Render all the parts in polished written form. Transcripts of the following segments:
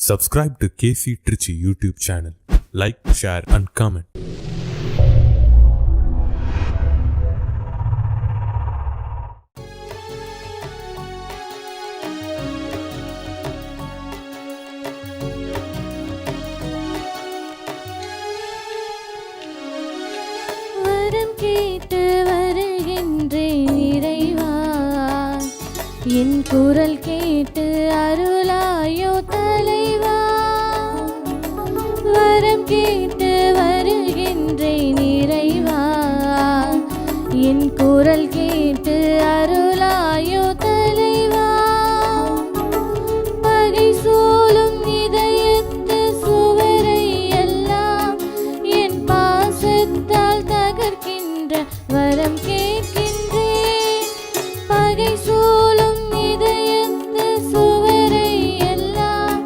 Subscribe to KC Trichy YouTube channel. Like, share and comment. வரம் கேட்டு வருகின்றேன் இறைவா, என் குரல் கேட்டு அருளாயோ தலைவா. வரம் கேட்டு வருகின்றேன் இறைவா, என் குரல் கேட்டு அருளாயோ தலைவா. பகை சூழும் இதயத்து சுவரை எல்லாம் என் பாசத்தால் தகர்க்கின்ற வரம் கேட்கின்றேன். பகை சூழும் இதயத்து சுவரை எல்லாம்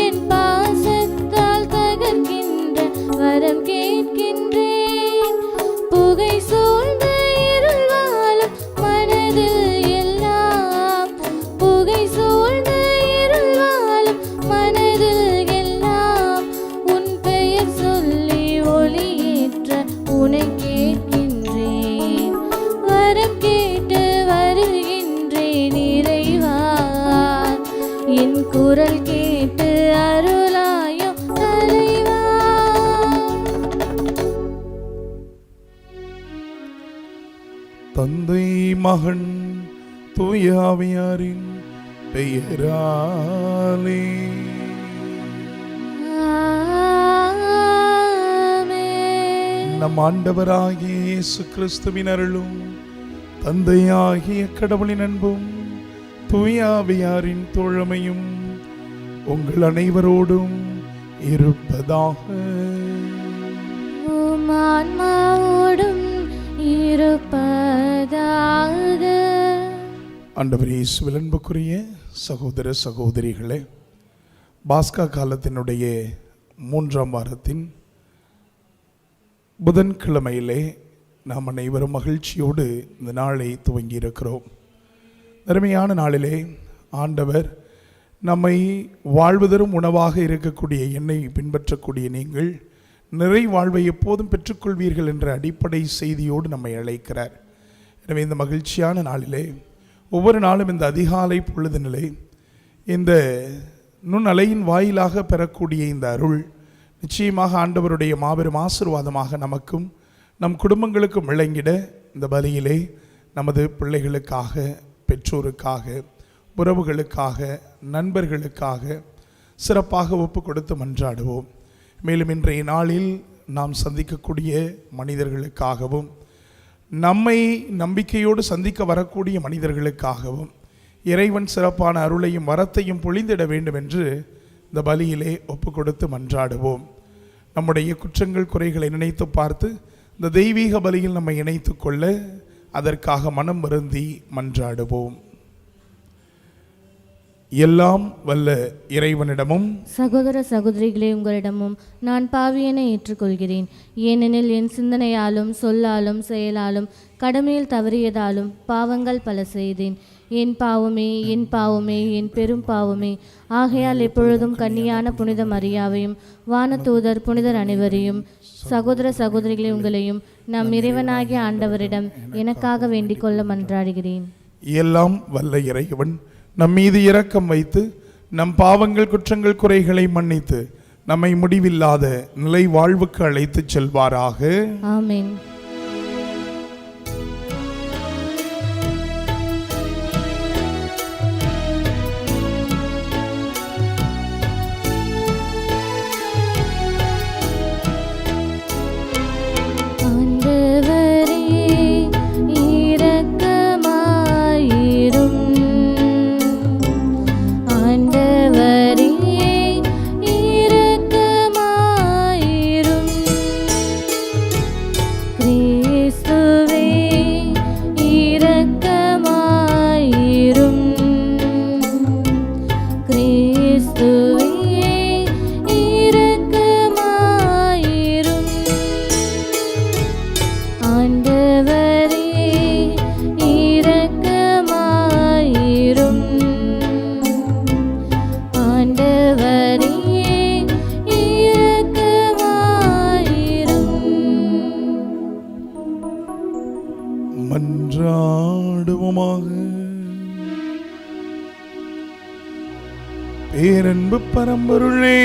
என் பாசத்தால் தகர்க்கின்ற வரம் கேட்கின்றேன். புகை சூழ்ந்த இருள் வாழும் மனதில் எல்லாம், புகை சூழ்ந்த இருள் வாழும் மனதில் எல்லாம் உன் பெயர் சொல்லி ஒளியேற்ற உனை கேட்கின்றேன். வரம் கேட்டு வருகின்றேன் இறைவா, என் குரல் கேட்டு அருளாயோ தலைவா. தந்தை மகன் தூய ஆவியாரின் பெயராலே ஆமென். நம் ஆண்டவராகிய இயேசு கிறிஸ்துவின் அருளும் தந்தையாகிய கடவுளின் அன்பும் தூய ஆவியாரின் தோழமையும் உங்கள் அனைவரோடும் இருப்பதாக. உம் ஆன்மாவோடும் இருப்பதாக. ஆண்டவர் இயேசுவில் அன்புக்குரிய சகோதர சகோதரிகளே, பாஸ்கா காலத்தினுடைய 3ஆம் வாரத்தின் புதன்கிழமையிலே நாம் அனைவரும் மகிழ்ச்சியோடு இந்த நாளை துவங்கியிருக்கிறோம். அருமையான நாளிலே ஆண்டவர் நம்மை வாழ்வதரும் உணவாக இருக்கக்கூடிய என்னை பின்பற்றக்கூடிய நீங்கள் நிறை வாழ்வை எப்போதும் பெற்றுக்கொள்வீர்கள் என்ற அடிப்படை செய்தியோடு நம்மை அழைக்கிறார். எனவே இந்த மகிழ்ச்சியான நாளிலே ஒவ்வொரு நாளும் இந்த அதிகாலை பொழுதினிலே இந்த நுண்ணலையின் வாயிலாக பெறக்கூடிய இந்த அருள் நிச்சயமாக ஆண்டவருடைய மாபெரும் ஆசீர்வாதமாக நமக்கும் நம் குடும்பங்களுக்கும் விளங்கிட இந்த பலியிலே நமது பிள்ளைகளுக்காக, பெற்றோருக்காக, உறவுகளுக்காக, நண்பர்களுக்காக சிறப்பாக ஒப்பு கொடுத்து மன்றாடுவோம். மேலும் இன்றைய நாளில் நாம் சந்திக்கக்கூடிய மனிதர்களுக்காகவும், நம்மை நம்பிக்கையோடு சந்திக்க வரக்கூடிய மனிதர்களுக்காகவும் இறைவன் சிறப்பான அருளையும் வரத்தையும் பொழிந்திட வேண்டும் என்று இந்த பலியிலே ஒப்பு கொடுத்து மன்றாடுவோம். நம்முடைய குற்றங்கள் குறைகளை நினைத்து பார்த்து இந்த தெய்வீக பலியில் நம்மை இணைத்து கொள்ள அதற்காக மனம் வருந்தி மன்றாடுவோம். எல்லாம் வல்ல இறைவனிடமும் சகோதர சகோதரிகளே, உங்களிடமும் நான் பாவியனை ஏற்றுக்கொள்கிறேன். ஏனெனில் என் சிந்தனையாலும் சொல்லாலும் செயலாலும் கடமையில் தவறியதாலும் பாவங்கள் பல செய்தேன். என் பாவமே, என் பாவமே, என் பெரும் பாவமே. ஆகையால் எப்பொழுதும் கன்னியான புனித மரியாவையும் வானதூதர் புனிதர் அனைவரையும் சகோதர சகோதரிகளை உங்களையும் நம் இறைவனாகிய ஆண்டவரிடம் எனக்காக வேண்டிக் கொள்ள மன்றாடுகிறேன். எல்லாம் வல்ல இறைவன் நம் மீது இரக்கம் வைத்து நம் பாவங்கள் குற்றங்கள் குறைகளை மன்னித்து நம்மை முடிவில்லாத நிலை வாழ்வுக்கு அழைத்து செல்வாராக. ஆமென். அன்பு பரம்பொருளே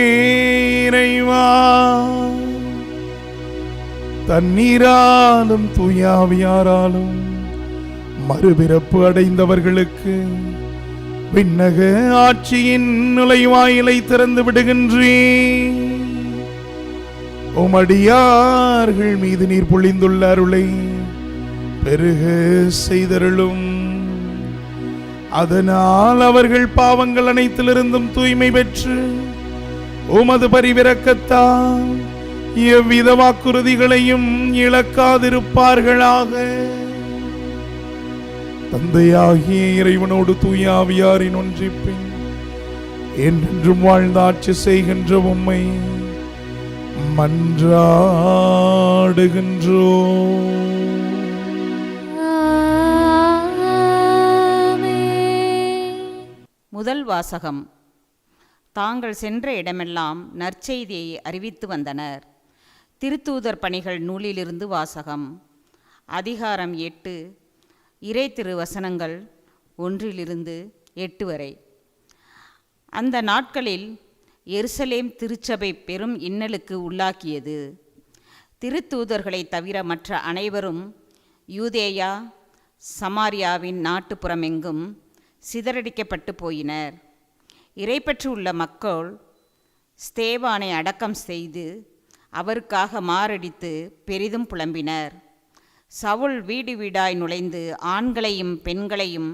இறைவா, தண்ணீராலும் தூயாவியாராலும் மறுபிறப்பு அடைந்தவர்களுக்கு விண்ணக ஆட்சியின் நுழைவாயிலை திறந்து விடுகின்றேன். உமடியார்கள் மீது நீர் பொழிந்துள்ள அருளை பெருக செய்தருளும். அதனால் அவர்கள் பாவங்கள் அனைத்திலிருந்தும் தூய்மை பெற்று உமது பரிவிரக்கத்தால் எவ்வித வாக்குறுதிகளையும் இழக்காதிருப்பார்களாக. தந்தையாகிய இறைவனோடு தூய ஆவியாரின் ஒன்றிப்பின் என்றென்றும் வாழ்ந்து ஆட்சி செய்கின்ற உம்மை மன்றாடுகின்றோம். முதல் வாசகம். தாங்கள் சென்ற இடமெல்லாம் நற்செய்தியை அறிவித்து வந்தனர். திருத்தூதர் பணிகள் நூலிலிருந்து வாசகம். அதிகாரம் 8, இறை திருவசனங்கள் 1-8 வரை. அந்த நாட்களில் எருசலேம் திருச்சபை பெரும் இன்னலுக்கு உள்ளாக்கியது. திருத்தூதர்களை தவிர மற்ற அனைவரும் யூதேயா சமாரியாவின் நாட்டுப்புறமெங்கும் சிதறடிக்கப்பட்டு போயினர். இறைப்பற்று உள்ள மக்கள் ஸ்தேவானை அடக்கம் செய்து அவருக்காக மாரடித்து பெரிதும் புலம்பினர். சவுல் வீடு வீடாய் நுழைந்து ஆண்களையும் பெண்களையும்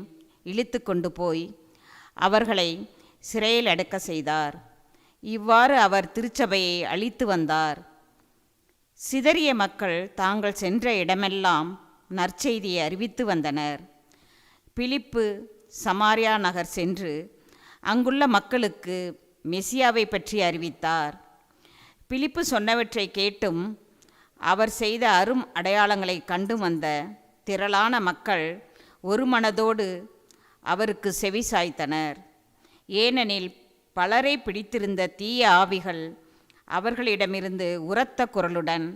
இழுத்து கொண்டு போய் அவர்களை சிறையில் அடக்க செய்தார். இவ்வாறு அவர் திருச்சபையை அழித்து வந்தார். சிதறிய மக்கள் தாங்கள் சென்ற இடமெல்லாம் நற்செய்தியை அறிவித்து வந்தனர். பிலிப்பு சமாரியா நகர் சென்று அங்குள்ள மக்களுக்கு மெசியாவை பற்றி அறிவித்தார். பிலிப்பு சொன்னவற்றை கேட்டும் அவர் செய்த அரும் அடையாளங்களை கண்டு வந்த திரளான மக்கள் ஒரு மனதோடு அவருக்கு செவி சாய்த்தனர். ஏனெனில் பலரை பிடித்திருந்த தீய ஆவிகள் அவர்களிடமிருந்து உரத்த குரலுடன்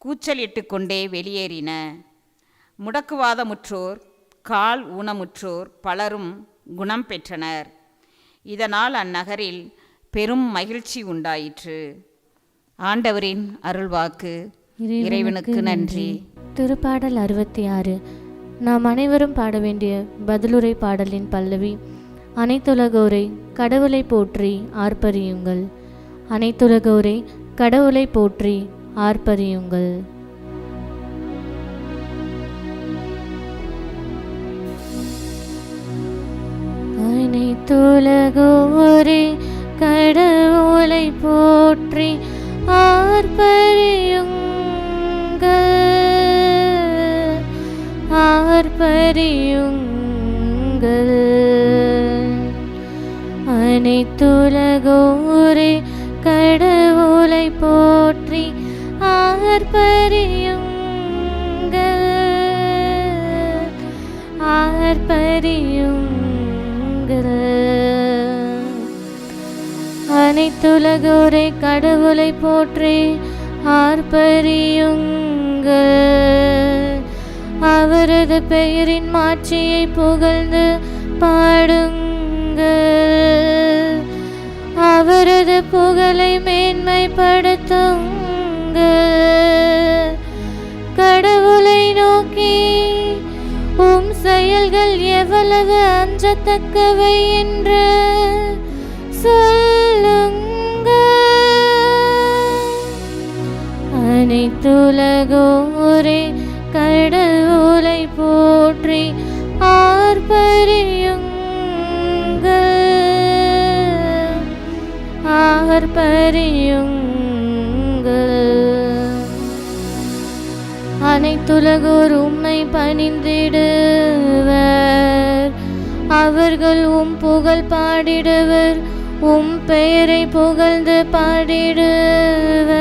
கூச்சலிட்டு கொண்டே வெளியேறின. முடக்குவாதமுற்றோர், கால் ஊனமுற்றோர் பலரும் குணம் பெற்றனர். இதனால் அந்நகரில் பெரும் மகிழ்ச்சி உண்டாயிற்று. ஆண்டவரின் அருள்வாக்கு. இறைவனுக்கு நன்றி. திருப்பாடல் 66. நாம் அனைவரும் பாட வேண்டிய பதிலுரை பாடலின் பல்லவி. அனைத்துலகோரை கடவுளை போற்றி ஆர்ப்பரியுங்கள். அனைத்துலகோரை கடவுளை போற்றி ஆர்ப்பரியுங்கள். அனைத்துலகோரை கடவுளை போற்றி ஆர்ப்பரியுங்கள். ஆர்ப்பரியுங்கள். அனைத்துலகோரை கடவுளை போற்றி ஆர்ப்பரியுங்கள். ஆர்ப்பரியுங்கள். அனைத்துலகோரை கடவுளை போற்றி ஆர்ப்பரியுங்கள். அவரது பெயரின் மாட்சியை புகழ்ந்து பாடுங்கள். அவரது புகழை மேன்மைப்படுத்துங்கள். கடவுளை நோக்கி உம் செயல்கள் எவ்வளவு அஞ்சத்தக்கவை என்று சொல்லுங்கள். அனைத்துலகோரை கடவுளை போற்றி ஆர்ப்பரியுங்கள். ஆர்ப்பரியுங்கள். அனைத்துலகோர் உம்மை பணிந்திடுவர். அவர்கள் உம் புகழ் பாடிடுவர். உம் பெயரை புகழ்ந்து பாடிடுவர்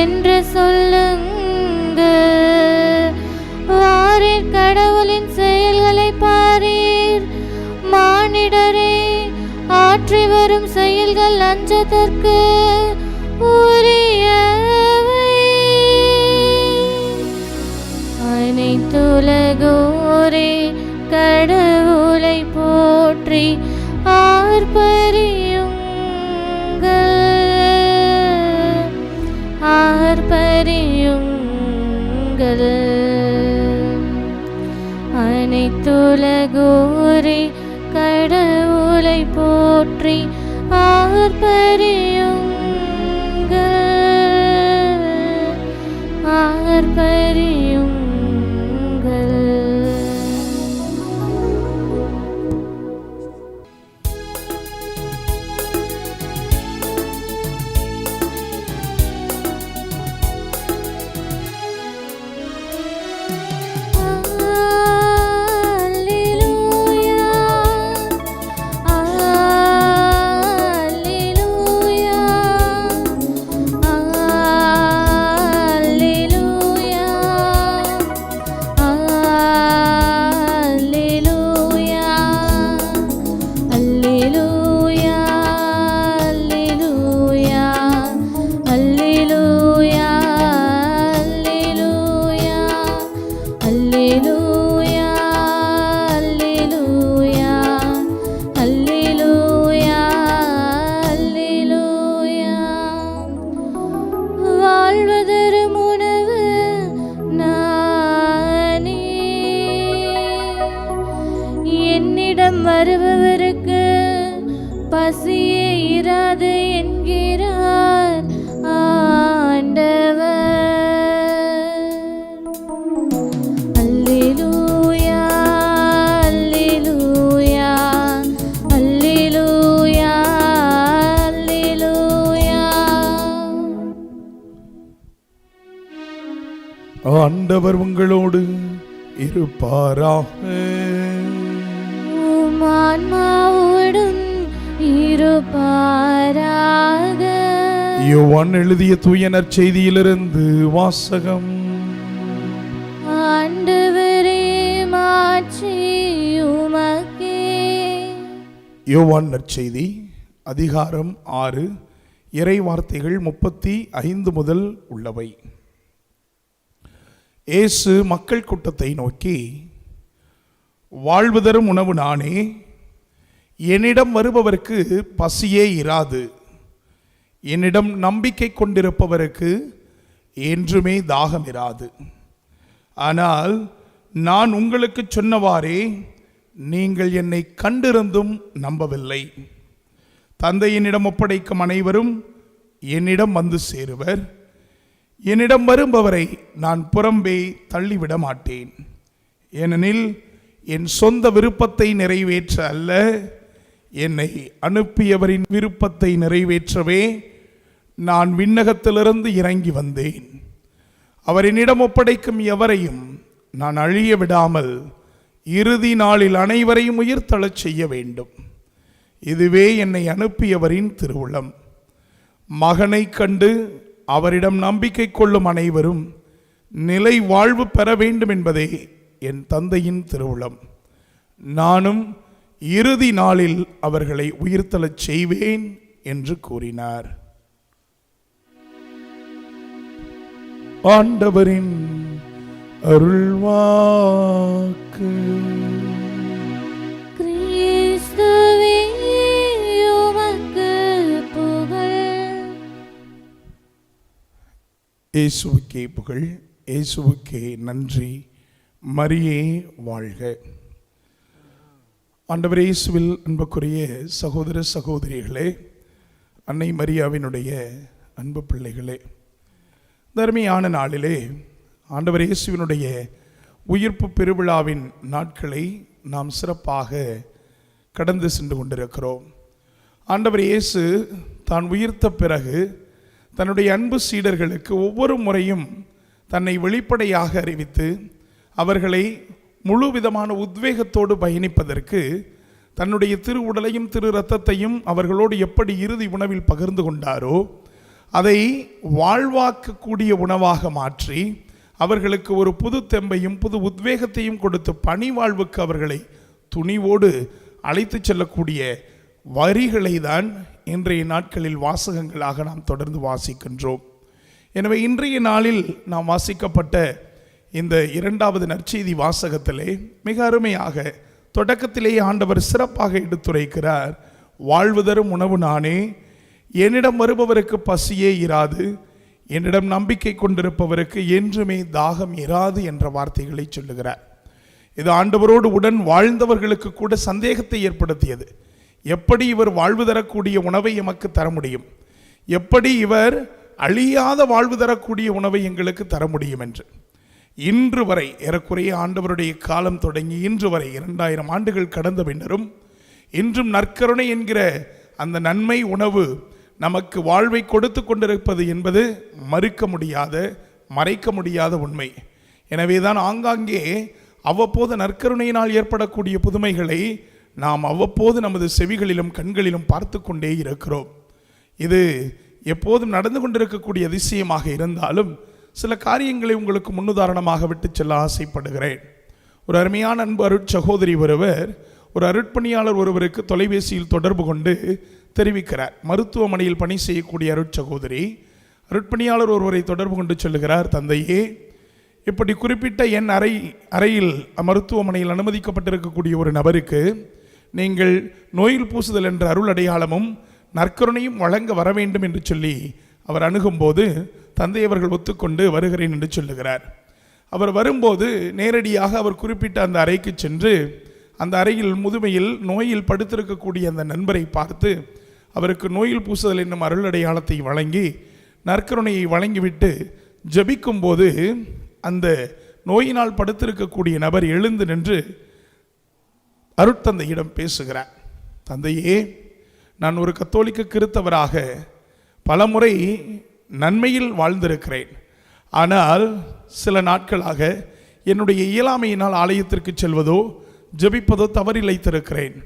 என்று சொல்லுங்கள். வாரீர், கடவுளின் செயல்களை பாரீர். மானிடரே, ஆற்றி வரும் செயல்கள் அஞ்சதற்கு உரியவை. அனைத்துலகோரே கடவுளை போற்றி ஆர்ப்பரியுங்கள். வருபவருக்கு பசியே இராது என்கிறார் ஆண்டவர். அல்லேலூயா அல்லேலூயா அல்லேலூயா அல்லேலூயா. ஆண்டவர் உங்களோடு இருப்பாராக. ஆன்மாவோடும் இருப்பாராக. யோவான் எழுதிய தூய நற்செய்தியிலிருந்து வாசகம். ஆண்டவரே மாட்சி உமக்கே. யோவான் நற்செய்தி அதிகாரம் 6 இறை வார்த்தைகள் 35 முதல் உள்ளவை. இயேசு மக்கள் கூட்டத்தை நோக்கி, வாழ்வு தரும் உணவு நானே, என்னிடம் வருபவருக்கு பசியே இராது, என்னிடம் நம்பிக்கை கொண்டிருப்பவருக்கு என்றுமே தாகம் இராது. ஆனால் நான் உங்களுக்கு சொன்னவாறே நீங்கள் என்னை கண்டிருந்தும் நம்பவில்லை. தந்தை என்னிடம் ஒப்படைக்கும் அனைவரும் என்னிடம் வந்து சேருவர். என்னிடம் வருபவரை நான் புறம்பே தள்ளிவிட மாட்டேன். ஏனெனில் என் சொந்த விருப்பத்தை நிறைவேற்ற அல்ல, என்னை அனுப்பியவரின் விருப்பத்தை நிறைவேற்றவே நான் விண்ணகத்திலிருந்து இறங்கி வந்தேன். அவர் என்னிடம் ஒப்படைக்கும் எவரையும் நான் அழிய விடாமல் இறுதி நாளில் அனைவரையும் உயிர்த்தெழச் செய்ய வேண்டும். இதுவே என்னை அனுப்பியவரின் திருவுளம். மகனை கண்டு அவரிடம் நம்பிக்கை கொள்ளும் அனைவரும் நிலை வாழ்வு பெற வேண்டும் என்பதே என் தந்தையின் திருவுளம். நானும் இறுதி நாளில் அவர்களை உயிர்த்தெழச் செய்வேன் என்று கூறினார். ஆண்டவரின் அருள்வாக்கு. கிறிஸ்துவே உமக்கு புகழ். இயேசுவுக்கே புகழ், இயேசுவுக்கே நன்றி. மரியே வாழ்க. ஆண்டவர் இயேசுவில் அன்புக்குரிய சகோதர சகோதரிகளே, அன்னை மரியாவினுடைய அன்பு பிள்ளைகளே, தர்மியான நாளிலே ஆண்டவர் இயேசுவினுடைய உயிர்ப்பு பெருவிழாவின் நாட்களை நாம் சிறப்பாக கடந்து சென்று கொண்டிருக்கிறோம். ஆண்டவர் இயேசு தான் உயிர்த்த பிறகு தன்னுடைய அன்பு சீடர்களுக்கு ஒவ்வொரு முறையும் தன்னை வெளிப்படையாக அறிவித்து அவர்களை முழு விதமான உத்வேகத்தோடு பயணிப்பதற்கு தன்னுடைய திரு உடலையும் திரு இரத்தத்தையும் அவர்களோடு எப்படி இறுதி உணவில் பகிர்ந்து கொண்டாரோ அதை வாழ்வாக்கக்கூடிய உணவாக மாற்றி அவர்களுக்கு ஒரு புது தெம்பையும் புது உத்வேகத்தையும் கொடுத்து பணி வாழ்வுக்கு அவர்களை துணிவோடு அழைத்து செல்லக்கூடிய வரிகளை தான் இன்றைய நாட்களில் வாசகங்களாக நாம் தொடர்ந்து வாசிக்கின்றோம். எனவே இன்றைய நாளில் நாம் வாசிக்கப்பட்ட இந்த 2வது நற்செய்தி வாசகத்திலே மிக அருமையாக தொடக்கத்திலேயே ஆண்டவர் சிறப்பாக எடுத்துரைக்கிறார். வாழ்வு தரும் உணவு நானே, என்னிடம் வருபவருக்கு பசியே இராது, என்னிடம் நம்பிக்கை கொண்டிருப்பவருக்கு என்றுமே தாகம் இராது என்ற வார்த்தைகளை சொல்லுகிறார். இது ஆண்டவரோடு உடன் வாழ்ந்தவர்களுக்கு கூட சந்தேகத்தை ஏற்படுத்தியது. எப்படி இவர் வாழ்வு தரக்கூடிய உணவை எமக்கு தர முடியும், எப்படி இவர் அழியாத வாழ்வு தரக்கூடிய உணவை எங்களுக்கு தர முடியும் என்று இன்று வரை ஏறக்குறைய ஆண்டவருடைய காலம் தொடங்கி இன்று வரை 2000 ஆண்டுகள் கடந்த பின்னரும் இன்றும் நற்கருணை என்கிற அந்த நன்மை உணவு நமக்கு வாழ்வை கொடுத்து கொண்டிருப்பது என்பது மறுக்க முடியாத, மறைக்க முடியாத உண்மை. எனவேதான் ஆங்காங்கே அவ்வப்போது நற்கருணையினால் ஏற்படக்கூடிய புதுமைகளை நாம் அவ்வப்போது நமது செவிகளிலும் கண்களிலும் பார்த்து கொண்டே இருக்கிறோம். இது எப்போதும் நடந்து கொண்டிருக்கக்கூடிய அதிசயமாக இருந்தாலும் சில காரியங்களை உங்களுக்கு முன்னுதாரணமாக விட்டு செல்ல ஆசைப்படுகிறேன். ஒரு அருமையான அன்பு அருட்சகோதரி ஒருவர் ஒரு அருட்பணியாளர் ஒருவருக்கு தொலைபேசியில் தொடர்பு கொண்டு தெரிவிக்கிறார். மருத்துவமனையில் பணி செய்யக்கூடிய அருட்சகோதரி அருட்பணியாளர் ஒருவரை தொடர்பு கொண்டு சொல்லுகிறார், தந்தையே, இப்படி குறிப்பிட்ட என் அறையில் மருத்துவமனையில் அனுமதிக்கப்பட்டிருக்கக்கூடிய ஒரு நபருக்கு நீங்கள் நோயில் பூசுதல் என்ற அருள் அடையாளமும் நற்கருணையும் வழங்க வர வேண்டும் என்று சொல்லி அவர் அணுகும்போது தந்தை அவர்கள் ஒத்துக்கொண்டு வருகிறேன் என்று சொல்லுகிறார். அவர் வரும்போது நேரடியாக அவர் குறிப்பிட்ட அந்த அறைக்கு சென்று அந்த அறையில் முதுமையில் நோயில் படுத்திருக்கக்கூடிய அந்த நண்பரை பார்த்து அவருக்கு நோயில் பூசுதல் என்னும் அருள் அடையாளத்தை வழங்கி நற்கருணையை வழங்கிவிட்டு ஜபிக்கும் போது அந்த நோயினால் படுத்திருக்கக்கூடிய நபர் எழுந்து நின்று அருட்தந்தையிடம் பேசுகிறார். தந்தையே, நான் ஒரு கத்தோலிக்க கிறித்தவராக பலமுறை நன்மையில் வாழ்ந்திருக்கிறேன். ஆனால் சில நாட்களாக என்னுடைய இயலாமையினால் ஆலயத்திற்கு செல்வதோ ஜெபிப்பதோ தவறிழைத்திருக்கிறேன்.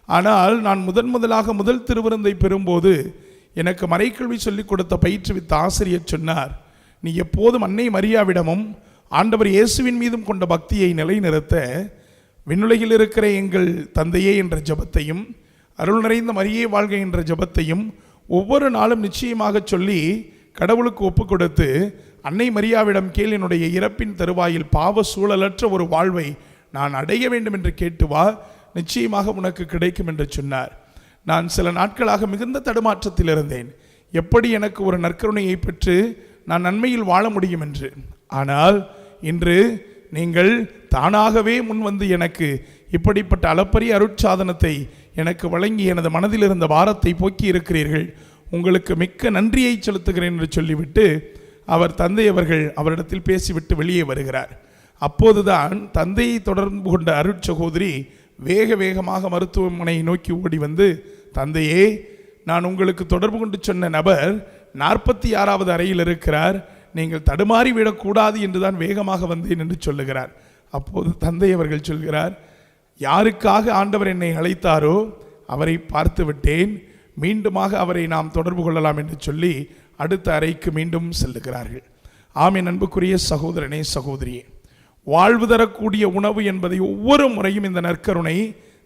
ஆனால் நான் முதலாக முதல் திருவிருந்தை பெறும்போது எனக்கு மறைக்கல்வி சொல்லிக் கொடுத்த பயிற்றுவித்த ஆசிரியர் சொன்னார், நீ எப்போதும் அன்னை மரியாவிடமும் ஆண்டவர் இயேசுவின் மீதும் கொண்ட பக்தியை நிலைநிறுத்த விண்ணுலகில் இருக்கிற எங்கள் தந்தையே என்ற ஜபத்தையும் அருள் நிறைந்த மரியே வாழ்க என்ற ஜபத்தையும் ஒவ்வொரு நாளும் நிச்சயமாக சொல்லி கடவுளுக்கு ஒப்பு கொடுத்து அன்னை மரியாவிடம் கேள், என்னுடைய இறப்பின் தருவாயில் பாவ சூழலற்ற ஒரு வாழ்வை நான் அடைய வேண்டும் என்று கேட்டு வா, நிச்சயமாக உனக்கு கிடைக்கும் என்று சொன்னார். நான் சில நாட்களாக மிகுந்த தடுமாற்றத்தில் இருந்தேன், எப்படி எனக்கு ஒரு நற்கருணையை பெற்று நான் நன்மையில் வாழ முடியும் என்று. ஆனால் இன்று நீங்கள் தானாகவே முன்வந்து எனக்கு இப்படிப்பட்ட அளப்பரிய அருட்சாதனத்தை எனக்கு வழங்கி எனது மனதில் இருந்த பாரத்தை போக்கி இருக்கிறீர்கள், உங்களுக்கு மிக்க நன்றியை செலுத்துகிறேன் என்று சொல்லிவிட்டு அவர் தந்தை அவர்கள் அவரிடத்தில் பேசிவிட்டு வெளியே வருகிறார். அப்போதுதான் தந்தையை தொடர்பு கொண்ட அருட்சகோதரி வேகமாக மருத்துவமனையை நோக்கி ஓடி வந்து, தந்தையே, நான் உங்களுக்கு தொடர்பு கொண்டு சொன்ன நபர் 46வது அறையில் இருக்கிறார், நீங்கள் தடுமாறி விடக்கூடாது என்றுதான் வேகமாக வந்தேன் என்று சொல்லுகிறார். அப்போது தந்தை அவர்கள் சொல்கிறார், யாருக்காக ஆண்டவர் என்னை அழைத்தாரோ அவரை பார்த்து விட்டேன், மீண்டுமாக அவரை நாம் தொடர்பு கொள்ளலாம் என்று சொல்லி அடுத்த அறைக்கு மீண்டும் செல்லுகிறார்கள். ஆமென். அன்புக்குரிய சகோதரனே, சகோதரியே, வாழ்வு தரக்கூடிய உணவு என்பதை ஒவ்வொரு முறையும் இந்த நற்கருணை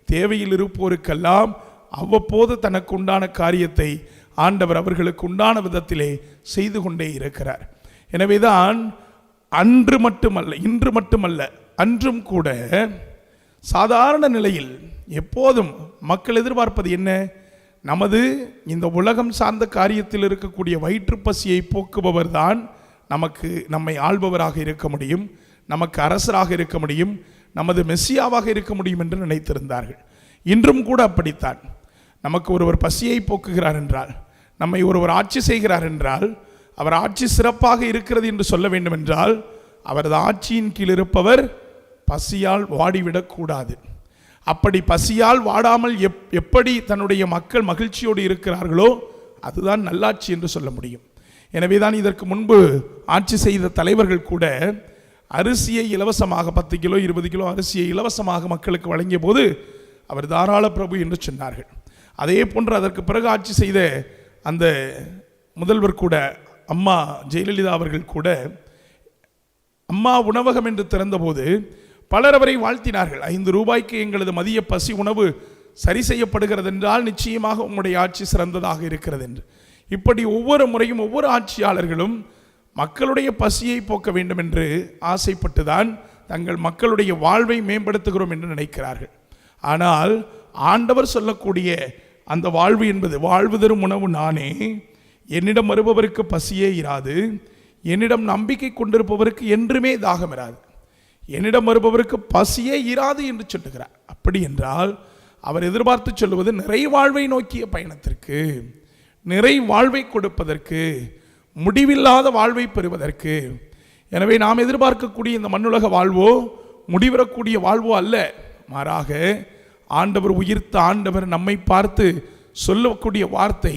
தேவையில் இருப்போருக்கெல்லாம் அவ்வப்போது தனக்கு உண்டான காரியத்தை ஆண்டவர் அவர்களுக்கு உண்டான விதத்திலே செய்து கொண்டே இருக்கிறார். எனவேதான் அன்று மட்டுமல்ல, இன்று மட்டுமல்ல, அன்றும் கூட சாதாரண நிலையில் எப்போதும் மக்கள் எதிர்பார்ப்பது என்ன? நமது இந்த உலகம் சார்ந்த காரியத்தில் இருக்கக்கூடிய வயிற்றுப்பசியை போக்குபவர் தான் நம்மை ஆள்பவராக இருக்க முடியும், நமக்கு அரசராக இருக்க முடியும், நமது மெஸ்ஸியாவாக இருக்க முடியும் என்று நினைத்திருந்தார்கள். இன்றும் கூட அப்படித்தான். நமக்கு ஒருவர் பசியை போக்குகிறார் என்றால், நம்மை ஒருவர் ஆட்சி செய்கிறார் என்றால், அவர் ஆட்சி சிறப்பாக இருக்கிறது என்று சொல்ல வேண்டும் என்றால், அவரது ஆட்சியின் கீழ் இருப்பவர் பசியால் வாடிவிடக்கூடாது. அப்படி பசியால் வாடாமல் எப்படி தன்னுடைய மக்கள் மகிழ்ச்சியோடு இருக்கிறார்களோ அதுதான் நல்லாட்சி என்று சொல்ல முடியும். எனவேதான் இதற்கு முன்பு ஆட்சி செய்த தலைவர்கள் கூட அரிசியை இலவசமாக 10 கிலோ 20 கிலோ அரிசியை இலவசமாக மக்களுக்கு வழங்கிய போது அவர் தாராள பிரபு என்று சொன்னார்கள். அதே போன்று அதற்கு பிறகு ஆட்சி செய்த அந்த முதல்வர் கூட, அம்மா ஜெயலலிதா அவர்கள் கூட, அம்மா உணவகம் என்று திறந்தபோது பலர் அவரை வாழ்த்தினார்கள். 5 ரூபாய்க்கு எங்களது மதிய பசி உணவு சரி செய்யப்படுகிறது என்றால் நிச்சயமாக உங்களுடைய ஆட்சி சிறந்ததாக இருக்கிறது என்று. இப்படி ஒவ்வொரு முறையும் ஒவ்வொரு ஆட்சியாளர்களும் மக்களுடைய பசியை போக்க வேண்டும் என்று ஆசைப்பட்டுதான் தங்கள் மக்களுடைய வாழ்வை மேம்படுத்துகிறோம் என்று நினைக்கிறார்கள். ஆனால் ஆண்டவர் சொல்லக்கூடிய அந்த வாழ்வு என்பது, வாழ்வு தரும் உணவு நானே, என்னிடம் வருபவருக்கு பசியே இராது, என்னிடம் நம்பிக்கை கொண்டிருப்பவருக்கு என்றுமே தாகம் இராது, என்னிடம் வருபவருக்கு பசியே இராது என்று சொல்லுகிறார். அப்படி என்றால் அவர் எதிர்பார்த்து சொல்லுவது நிறைவாழ்வை நோக்கிய பயணத்திற்கு, நிறைவாழ்வை கொடுப்பதற்கு, முடிவில்லாத வாழ்வை பெறுவதற்கு. எனவே நாம் எதிர்பார்க்கக்கூடிய இந்த மண்ணுலக வாழ்வோ முடிவரக்கூடிய வாழ்வோ அல்ல, மாறாக ஆண்டவர் உயிர்த்த ஆண்டவர் நம்மை பார்த்து சொல்லக்கூடிய வார்த்தை,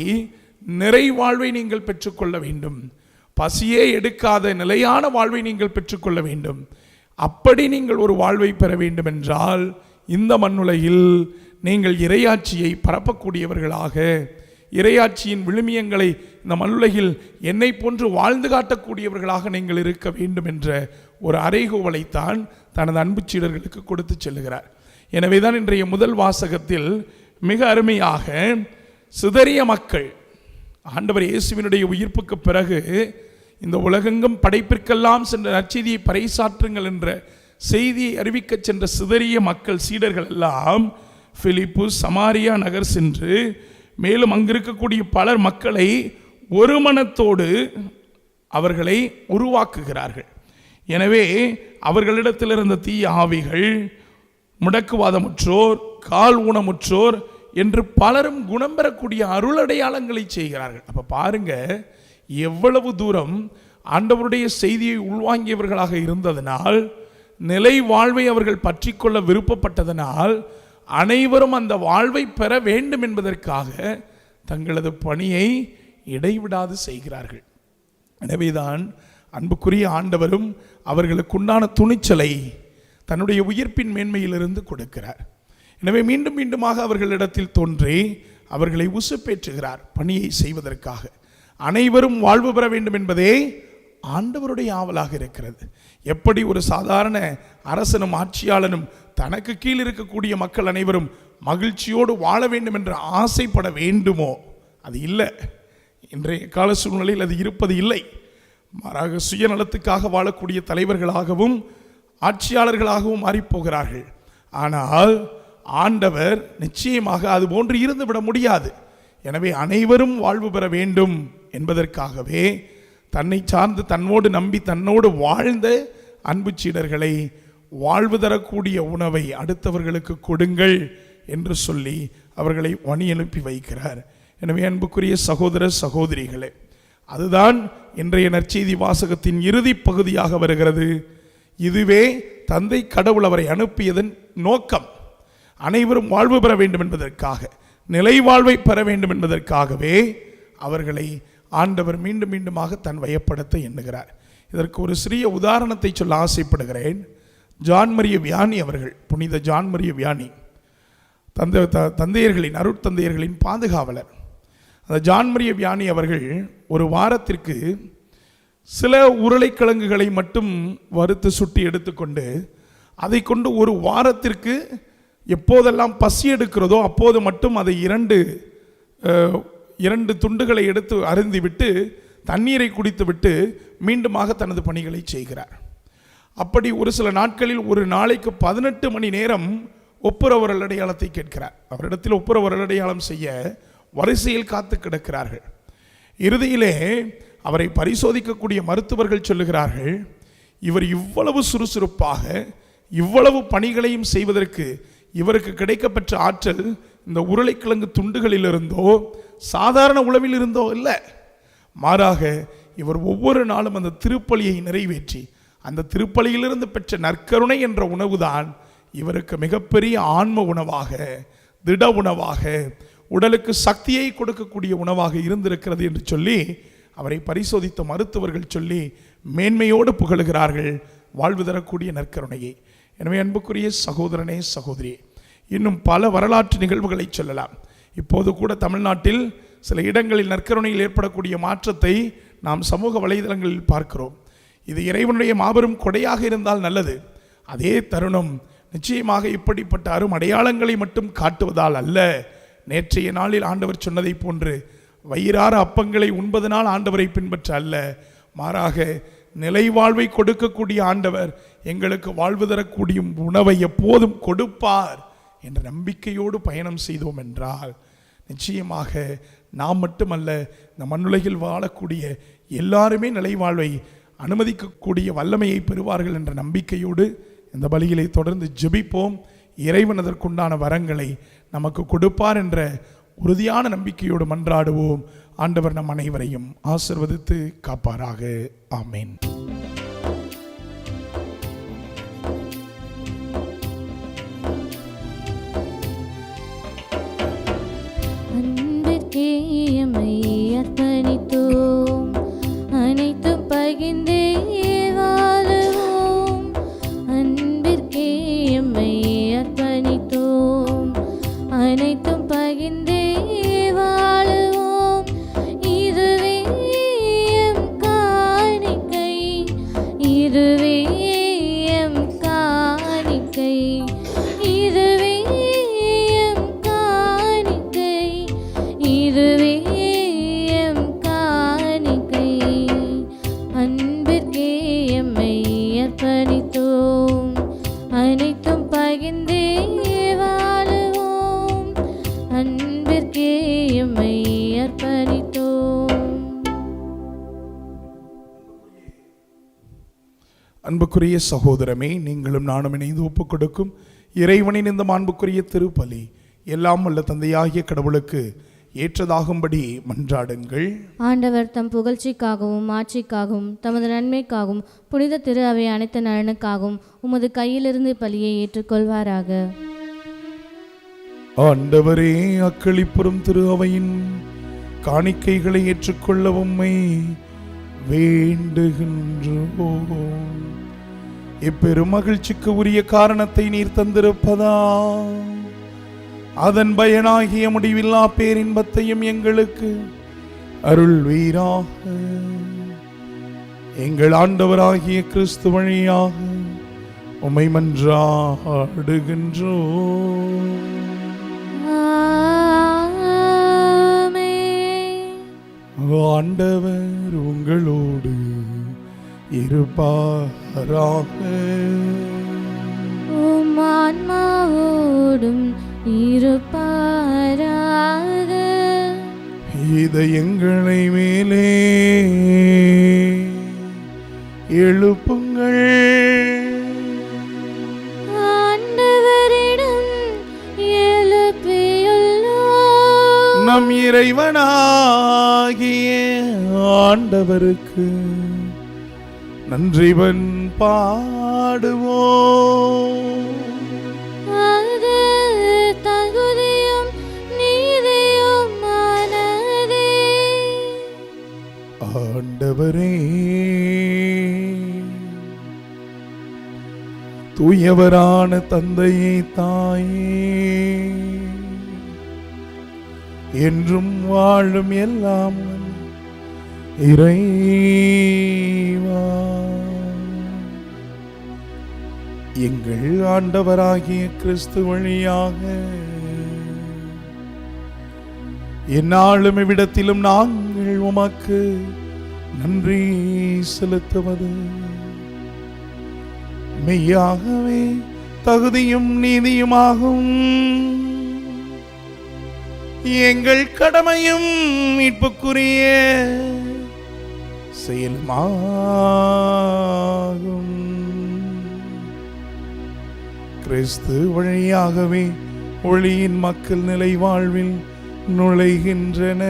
நிறைவாழ்வை நீங்கள் பெற்றுக்கொள்ள வேண்டும், பசியே எடுக்காத நிலையான வாழ்வை நீங்கள் பெற்றுக்கொள்ள வேண்டும். அப்படி நீங்கள் ஒரு வாழ்வை பெற வேண்டும் என்றால் இந்த மண்ணுலகில் நீங்கள் இறையாட்சியை பரப்பக்கூடியவர்களாக, இறையாட்சியின் விழுமியங்களை இந்த மண்ணுலகில் என்னை போன்று வாழ்ந்து காட்டக்கூடியவர்களாக நீங்கள் இருக்க வேண்டும் என்ற ஒரு அறைகூவலைத்தான் தனது அன்பு சீடர்களுக்கு கொடுத்து செல்லுகிறார். எனவேதான் இன்றைய முதல் வாசகத்தில் மிக அருமையாக சிதறிய மக்கள், ஆண்டவர் இயேசுவினுடைய உயிர்ப்புக்கு பிறகு இந்த உலகெங்கும் படைப்பிற்கெல்லாம் சென்ற நற்செய்தியை பறைசாற்றுங்கள் என்ற செய்தியை அறிவிக்க சென்ற சிதறிய மக்கள் சீடர்கள் எல்லாம் பிலிப்பு சமாரியா நகர் சென்று, மேலும் அங்கிருக்கக்கூடிய பலர் மக்களை ஒரு மனத்தோடு அவர்களை உருவாக்குகிறார்கள். எனவே அவர்களிடத்தில் இருந்த தீய ஆவிகள், முடக்குவாதமுற்றோர், கால் ஊனமுற்றோர் என்று பலரும் குணம் பெறக்கூடிய அருளடையாளங்களை செய்கிறார்கள். அப்ப பாருங்க, எவ்வளவு தூரம் ஆண்டவருடைய செய்தியை உள்வாங்கியவர்களாக இருந்ததனால், நிலை வாழ்வை அவர்கள் பற்றி கொள்ள விருப்பப்பட்டதனால், அனைவரும் அந்த வாழ்வை பெற வேண்டும் என்பதற்காக தங்களது பணியை இடைவிடாது செய்கிறார்கள். எனவேதான் அன்புக்குரிய ஆண்டவரும் அவர்களுக்குண்டான துணிச்சலை தன்னுடைய உயிர்ப்பின் மேன்மையிலிருந்து கொடுக்கிறார். எனவே மீண்டும் மீண்டுமாக அவர்களிடத்தில் தோன்றி அவர்களை உசுப்பேற்றுகிறார் பணியை செய்வதற்காக. அனைவரும் வாழ்வு பெற வேண்டும் என்பதே ஆண்டவருடைய ஆவலாக இருக்கிறது. எப்படி ஒரு சாதாரண அரசனும் ஆட்சியாளனும் தனக்கு கீழ் இருக்கக்கூடிய மக்கள் அனைவரும் மகிழ்ச்சியோடு வாழ வேண்டும் என்று ஆசைப்பட வேண்டுமோ, அது இல்லை. இன்றைய கால சூழ்நிலையில் அது இருப்பது இல்லை. மாறாக சுயநலத்துக்காக வாழக்கூடிய தலைவர்களாகவும் ஆட்சியாளர்களாகவும் மாறிப்போகிறார்கள். ஆனால் ஆண்டவர் நிச்சயமாக அது போன்று இருந்துவிட முடியாது. எனவே அனைவரும் வாழ்வு பெற வேண்டும் என்பதற்காகவே தன்னை சார்ந்து தன்னோடு நம்பி தன்னோடு வாழ்ந்த அன்பு சீடர்களை வாழ்வு தரக்கூடிய உணவை அடுத்தவர்களுக்கு கொடுங்கள் என்று சொல்லி அவர்களை வழி அனுப்பி வைக்கிறார். எனவே அன்புக்குரிய சகோதர சகோதரிகளே, அதுதான் இன்றைய நற்செய்தி வாசகத்தின் இறுதி பகுதியாக வருகிறது. இதுவே தந்தை கடவுள் அவரை அனுப்பியதன் நோக்கம். அனைவரும் வாழ்வு பெற வேண்டும் என்பதற்காக, நிலை வாழ்வை பெற வேண்டும் என்பதற்காகவே அவர்களை ஆண்டவர் மீண்டும் மீண்டுமாக தன் வயப்படுத்த எண்ணுகிறார். இதற்கு ஒரு சிறிய உதாரணத்தை சொல்ல ஆசைப்படுகிறேன். ஜான் மரிய வியானி அவர்கள், புனித ஜான் மரிய வியானி, தந்தையர்களின் அருட்தந்தையர்களின் பாதுகாவலர். அந்த ஜான் மரிய வியானி அவர்கள் ஒரு வாரத்திற்கு சில உருளைக்கிழங்குகளை மட்டும் வறுத்து சுட்டி எடுத்துக்கொண்டு அதை கொண்டு ஒரு வாரத்திற்கு எப்போதெல்லாம் பசி எடுக்கிறதோ அப்போது மட்டும் அதை இரண்டு துண்டுகளை எடுத்து அருந்திவிட்டு தண்ணீரை குடித்துவிட்டு மீண்டுமாக தனது பணிகளை செய்கிறார். அப்படி ஒரு சில நாட்களில் ஒரு நாளைக்கு 18 மணி நேரம் ஒப்புரவரல் அடையாளத்தை கேட்கிறார். அவரிடத்தில் ஒப்புரவரல் அடையாளம் செய்ய வரிசையில் காத்து கிடக்கிறார்கள். இறுதியிலே அவரை பரிசோதிக்கக்கூடிய மருத்துவர்கள் சொல்லுகிறார்கள், இவர் இவ்வளவு சுறுசுறுப்பாக இவ்வளவு பணிகளையும் செய்வதற்கு இவருக்கு கிடைக்கப்பெற்ற ஆற்றல் இந்த உருளைக்கிழங்கு துண்டுகளிலிருந்தோ சாதாரண உணவில் இருந்தோ இல்லை. மாறாக இவர் ஒவ்வொரு நாளும் அந்த திருப்பலியை நிறைவேற்றி அந்த திருப்பலியிலிருந்து பெற்ற நற்கருணை என்ற உணவுதான் இவருக்கு மிகப்பெரிய ஆன்ம உணவாக, திட உணவாக, உடலுக்கு சக்தியை கொடுக்கக்கூடிய உணவாக இருந்திருக்கிறது என்று சொல்லி அவரை பரிசோதித்த மருத்துவர்கள் சொல்லி மேன்மையோடு புகழுகிறார்கள் வாழ்வு தரக்கூடிய நற்கருணையை. எனவே அன்புக்குரிய சகோதரனே சகோதரியே, இன்னும் பல வரலாற்று நிகழ்வுகளை சொல்லலாம். இப்போது கூட தமிழ்நாட்டில் சில இடங்களில் நற்கருணையில் ஏற்படக்கூடிய மாற்றத்தை நாம் சமூக வலைதளங்களில் பார்க்கிறோம். இது இறைவனுடைய மாபெரும் கொடையாக இருந்தால் நல்லது. அதே தருணம் நிச்சயமாக இப்படிப்பட்ட அரும் அடையாளங்களை மட்டும் காட்டுவதால் அல்ல. நேற்றைய நாளில் ஆண்டவர் சொன்னதை போன்று வயிறார அப்பங்களை உண்பதனால் ஆண்டவரை பின்பற்ற அல்ல, மாறாக நிலை வாழ்வை கொடுக்கக்கூடிய ஆண்டவர் எங்களுக்கு வாழ்வு தரக்கூடிய உணவை எப்போதும் கொடுப்பார் என்ற நம்பிக்கையோடு பயணம் செய்தோம் என்றால் நிச்சயமாக நாம் மட்டுமல்ல, இந்த மண்ணுலகில் வாழக்கூடிய எல்லாருமே நிலை வாழ்வை அனுமதிக்கக்கூடிய வல்லமையை பெறுவார்கள் என்ற நம்பிக்கையோடு இந்த பலிகளை தொடர்ந்து ஜெபிப்போம். இறைவன் அதற்குண்டான வரங்களை நமக்கு கொடுப்பார் என்ற உறுதியான நம்பிக்கையோடு மன்றாடுவோம். ஆண்டவர் நம் அனைவரையும் ஆசீர்வதித்து காப்பாராக. ஆமேன். அன்பிற்கே எம்மை அர்ப்பணித்தோம், அனைத்தும் பகிர்ந்தே வாழுவோம். அன்பிற்கே எம்மை அர்ப்பணித்தோம், அனைத்தும் பகிர்ந்தே வாழுவோம். இதுவே எம் காணிக்கை, இதுவே எம் காணிக்கை, இதுவே எம் காணிக்கை, இதுவே எம் காணிக்கை. அன்பிற்கே எம்மை அர்ப்பணித்தோம், அனைத்தும் பகிர்ந்தே வாழுவோம். அன்பிற்கே எம்மை அர்ப்பணித்தோம். அன்புக்குரிய சகோதரமே, நீங்களும் நானும் இணைந்து ஒப்புக் கொடுக்கும் இறைவனின் இந்த மாண்புக்குரிய திருப்பலி எல்லாம் வல்ல தந்தையாகிய கடவுளுக்கு ஏற்றதாகும்படி மன்றாடுங்கள். ஆண்டவர் தம் புகழ்ச்சிக்காகவும் ஆட்சிக்காகவும் தமது நன்மைக்காகவும் புனித திரு அவை அனைத்து நலனுக்காகவும் உமது கையிலிருந்து பலியை ஏற்றுக்கொள்வாராக. ஆண்டவரே, அக்களிப்புறும் திரு அவையின் காணிக்கைகளை ஏற்றுக்கொள்ள உம்மை வேண்டுகின்றோம். இப்பெரும் மகிழ்ச்சிக்கு உரிய காரணத்தை நீர் தந்திருப்பதா, அதன் பயனாகிய முடிவில்லா பேரின்பத்தையும் எங்களுக்கு அருள்வீராக. எங்கள் ஆண்டவராகிய கிறிஸ்து வழியாக உம்மை மன்றாடுகின்றோம். ஆண்டவர் உங்களோடு இருப்பாராக. உம் ஆன்மாவோடும் இருப்பாராக. இதயங்களை மேலே எழுப்புங்கள். ஆண்டவரிடம் எழுப்பியுள்ளோம். நம் இறைவனாகிய ஆண்டவருக்கு நன்றிபன் பாடுவோம். அது தகுதியும் நீதியுமானதே. ஆண்டவரே, தூயவரான தந்தையே, தாயே, என்றும் வாழும் எல்லாம் இறைவா, எங்கள் ஆண்டவராகிய கிறிஸ்து வழியாக எந்நாளும் இவ்விடத்திலும் நாங்கள் உமக்கு நன்றி செலுத்துவது மெய்யாகவே தகுதியும் நீதியுமாகும். எங்கள் கடமையும் மீட்புக்குரிய செயலுமாகும். கிறிஸ்து வழியாகவே ஒளியின் மக்கள் நிலை வாழ்வில் நுழைகின்றன.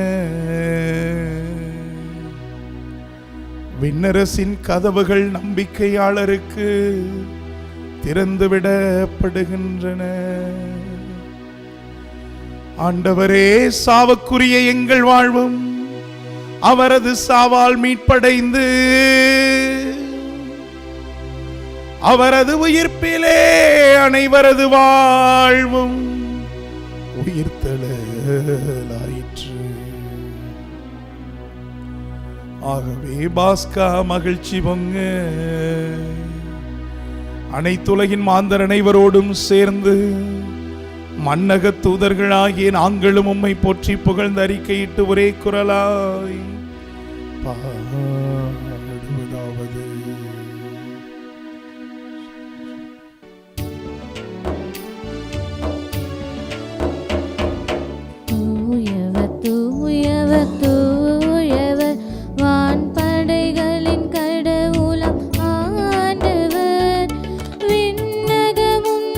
விண்ணரசின் கதவுகள் நம்பிக்கையாளருக்கு திறந்துவிடப்படுகின்றன. ஆண்டவரே, சாவுக்குரிய எங்கள் வாழ்வும் அவரது சாவால் மீட்படைந்து அவரது உயிர்ப்பிலே அனைவரது வாழ்வும் உயிர்த்தெழலாயிற்று. ஆகவே பாஸ்கா மகிழ்ச்சி பொங்க அனைத்துலகின் மாந்தர் அனைவரோடும் சேர்ந்து மன்னக தூதர்களாகிய நாங்களும் உம்மை போற்றி புகழ்ந்து அறிக்கையிட்டு ஒரே குரலாய் பாடுவதாவது: தூயவர் தூயவர் தூயவர் வான்படைகளின் கடவுளாம் ஆண்டவர். விண்ணகமும்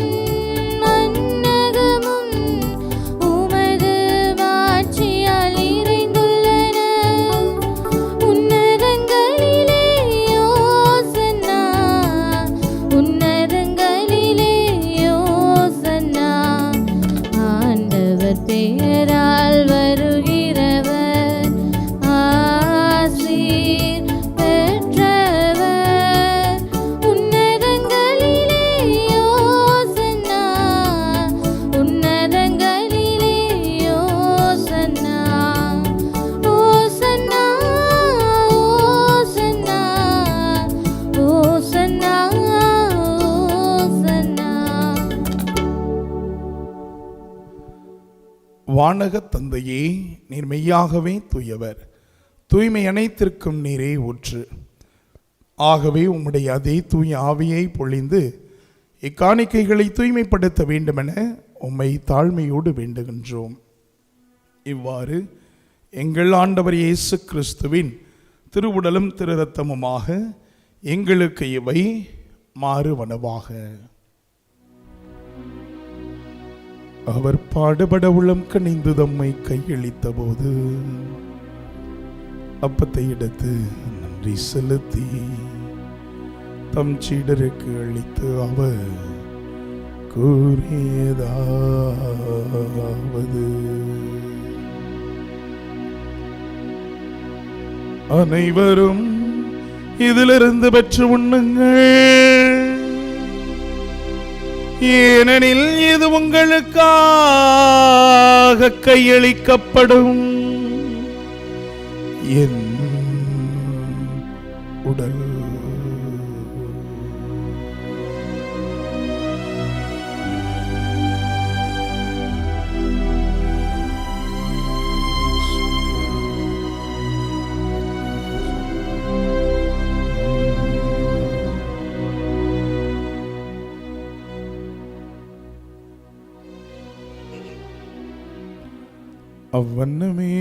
வானக தந்தையே, நீர் மெய்யாகவே தூயவர், தூய்மை அனைத்திற்கும் நீரே ஊற்று. ஆகவே உம்முடைய அதே தூய ஆவியை பொழிந்து இக்காணிக்கைகளை தூய்மைப்படுத்த வேண்டுமென உம்மை தாழ்மையோடு வேண்டுகின்றோம். இவ்வாறு எங்கள் ஆண்டவர் இயேசு கிறிஸ்துவின் திருவுடலும் திரு இரத்தமுமாக எங்களுக்கு இவை மாறுவனவாக. அவர் பாடுபட உளம் கனிந்து தம்மை கையளித்த போது அப்பத்தை எடுத்து நன்றி செலுத்தி தம் சீடருக்கு அளித்து அவர் கூறியதாவது, அனைவரும் இதிலிருந்து பெற்று உண்ணுங்கள், ஏனெனில் இது உங்களுக்காக கையளிக்கப்படும் என் உடல். அவ்வண்ணமே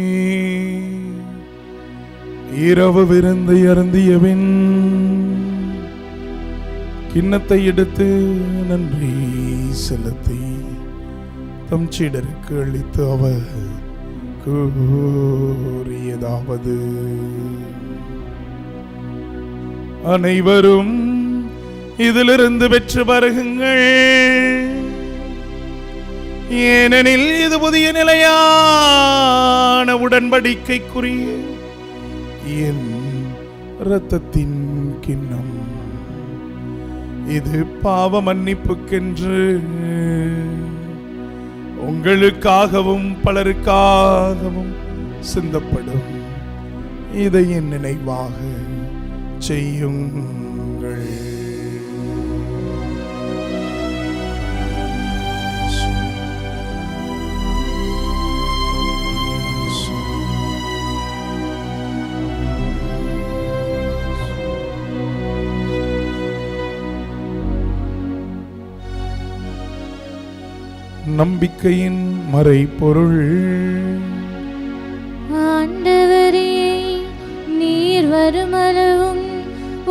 இரவு விருந்தை அருந்தியபின் கிண்ணத்தை எடுத்து நன்றி செலுத்தி தம் சீடருக்கு அளித்து அவர் கூறியதாவது, அனைவரும் இதிலிருந்து பெற்று பருகுங்கள், ஏனெனில் இது புதிய நிலையான உடன்படிக்கைக்குரிய என் இரத்தத்தின் கிண்ணம். இது பாவ மன்னிப்புக்கென்று உங்களுக்காகவும் பலருக்காகவும் சிந்தப்படும். இதை என் நினைவாக செய்யுங்கள். நம்பிக்கையின் மறைபொருள். ஆண்டவரே, நீர் வருமளவும்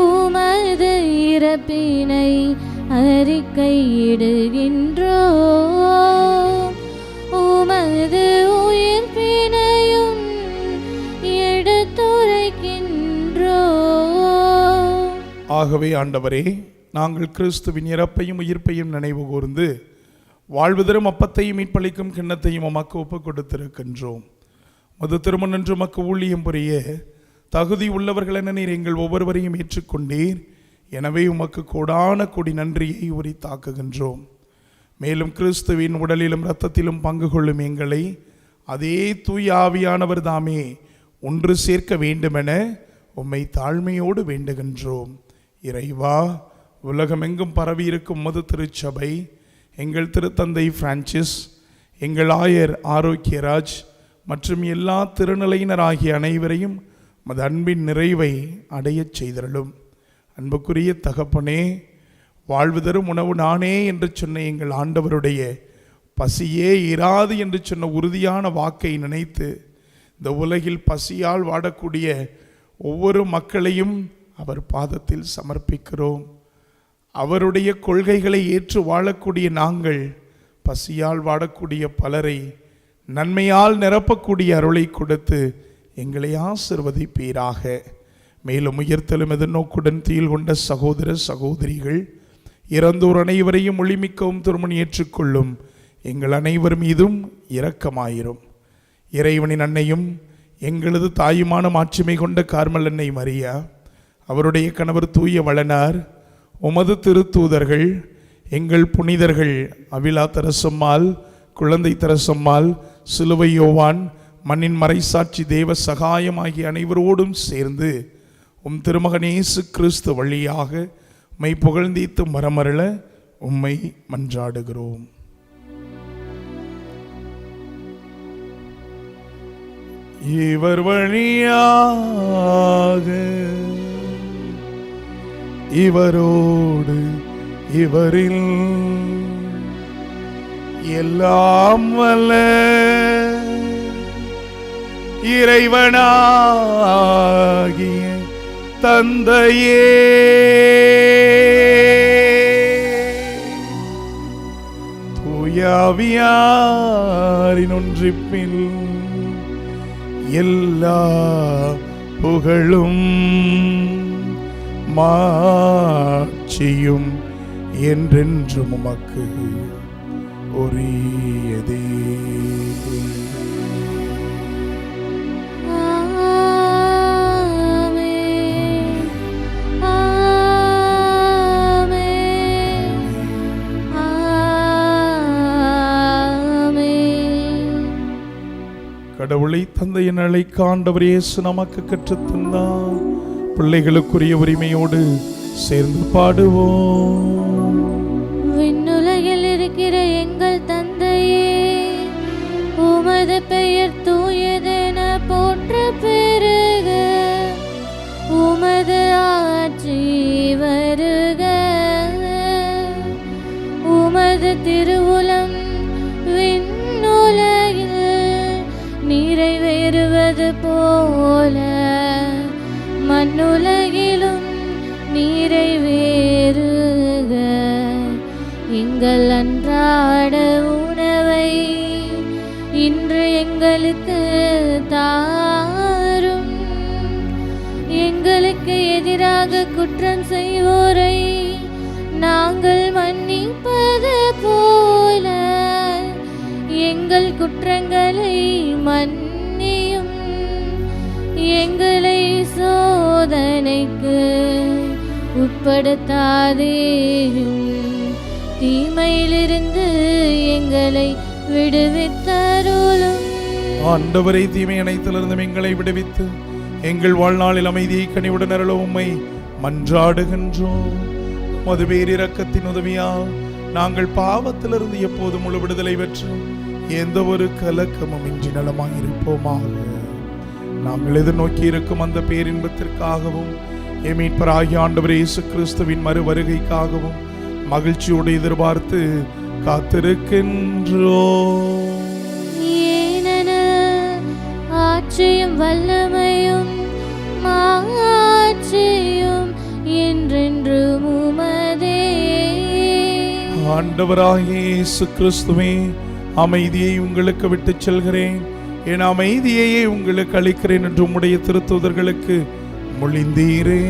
உமது இறப்பினை அறிக்கையிடுகின்றோம், உமது உயிர்ப்பினையும் எடுத்துரைக்கின்றோம். ஆகவே ஆண்டவரே, நாங்கள் கிறிஸ்துவின் இறப்பையும் உயிர்ப்பையும் நினைவு கூர்ந்து வாழ்வு தரும் அப்பத்தையும் மீட்பளிக்கும் கிண்ணத்தையும் உமக்கு ஒப்புக் கொடுத்திருக்கின்றோம். மது திருமணன்று உமக்கு ஊழியம் புரிய தகுதி உள்ளவர்கள் என நீர் எங்கள் ஒவ்வொருவரையும் ஏற்றுக்கொண்டீர். எனவே உமக்கு கோடான கோடி நன்றியை உரித்தாக்குகின்றோம். மேலும் கிறிஸ்துவின் உடலிலும் இரத்தத்திலும் பங்கு கொள்ளும் எங்களை அதே தூய ஆவியானவர் தாமே ஒன்று சேர்க்க வேண்டுமென உம்மை தாழ்மையோடு வேண்டுகின்றோம். இறைவா, உலகமெங்கும் பரவியிருக்கும் மது திருச்சபை, எங்கள் திருத்தந்தை பிரான்சிஸ், எங்கள் ஆயர் ஆரோக்கியராஜ் மற்றும் எல்லா திருநிலையினராகிய அனைவரையும் மது அன்பின் நிறைவை அடையச் செய்தருளும். அன்புக்குரிய தகப்பனே, வாழ்வு தரும் உணவு நானே என்று சொன்ன எங்கள் ஆண்டவருடைய பசியே இராது என்று சொன்ன உறுதியான வாக்கை நினைத்து இந்த உலகில் பசியால் வாடக்கூடிய ஒவ்வொரு மக்களையும் அவர் பாதத்தில் சமர்ப்பிக்கிறோம். அவருடைய கொள்கைகளை ஏற்று வாழக்கூடிய நாங்கள் பசியால் வாடக்கூடிய பலரை நன்மையால் நிரப்பக்கூடிய அருளை கொடுத்து எங்களை ஆசிர்வதிப்பீராக. மேலும் உயர்த்தலும் எதிர்நோக்குடன் தீல் கொண்ட சகோதர சகோதரிகள், இறந்தோர் அனைவரையும் ஒளிமிக்கவும் திருமணி ஏற்றுக்கொள்ளும் எங்கள் அனைவர் மீதும் இரக்கமாயிரும். இறைவனின் அன்னையும் எங்களது தாயுமான மாட்சிமை கொண்ட கார்மல் அன்னை மரியா, அவருடைய கணவர் தூய வளனார், உமது திருத்தூதர்கள், எங்கள் புனிதர்கள் அவிலா தரசம்மாள், குழந்தை தரசம்மாள், சிலுவை யோவான், மண்ணின் மறைசாட்சி தேவ சகாயம் ஆகிய அனைவரோடும் சேர்ந்து உம் திருமகன் இயேசு கிறிஸ்து வழியாக உம்மை புகழ்ந்தீத்து மரமருள உம்மை மன்றாடுகிறோம். இவர் வழியாக இவரோடு இவரில் எல்லாம் வல்ல இறைவனாகிய தந்தையே, தூயாவியாரின் ஒன்றிப்பில் எல்லா புகழும் மாட்சியும் என்றென்றும் உமக்கு உரியதே. கடவுளை தந்தையின் அழைக்க ஆண்டவர் இயேசு நமக்கு கற்றுத்தந்தார். பிள்ளைகளுக்குரிய உரிமையோடு சேர்ந்து பாடுவோம். விண்ணுலகில் இருக்கிற எங்கள் தந்தையே, உமது பெயர் தூயதென போற்ற பெருக, உமது ஆட்சி வருக, உமது திருவுளம் விண்ணுலகில் நிறைவேறுவது போல மண்ணுலகிலும் நிறைவேறுக. எங்கள் அன்றாட உணவை இன்று எங்களுக்கு தாரும். எங்களுக்கு எதிராக குற்றம் செய்வோரை நாங்கள் மன்னிப்பது போல எங்கள் குற்றங்களை மன்னியும். எங்களை சோதனைக்கு உட்படுத்தாதேயும், தீமையிலிருந்து எங்களை விடுவித்தருளும். ஆண்டவரை தீமை அனைத்திலிருந்தும் எங்களை விடுவித்து எங்கள் வாழ்நாளில் அமைதியை கனிவுடன் அருள உம்மை மன்றாடுகின்றோம். உமது பேரிரக்கத்தின் உதவியால் நாங்கள் பாவத்திலிருந்து எப்போது முழு விடுதலை பெற்று எந்த ஒரு கலக்கமும் இன்றி நலமாயிருப்போமாக. நாங்கள் எதிர்நோக்கி இருக்கும் அந்த பேரின்பத்திற்காகவும் மீட்பராகிய ஆண்டவர் இயேசு கிறிஸ்துவின் மறு வருகைக்காகவும் மகிழ்ச்சியோடு எதிர்பார்த்து காத்திருக்கின்றோம். ஏனெனில் ஆட்சியும் வல்லமையும் மாட்சியும் என்றென்றும் உமதே. ஆண்டவராகிய இயேசு கிறிஸ்துவே, அமைதியை உங்களுக்கு விட்டுச் செல்கிறேன், என் அமைதியையே உங்களுக்கு அளிக்கிறேன் என்று உம்முடைய திருத்தூதர்களுக்கு மொழிந்தீரே.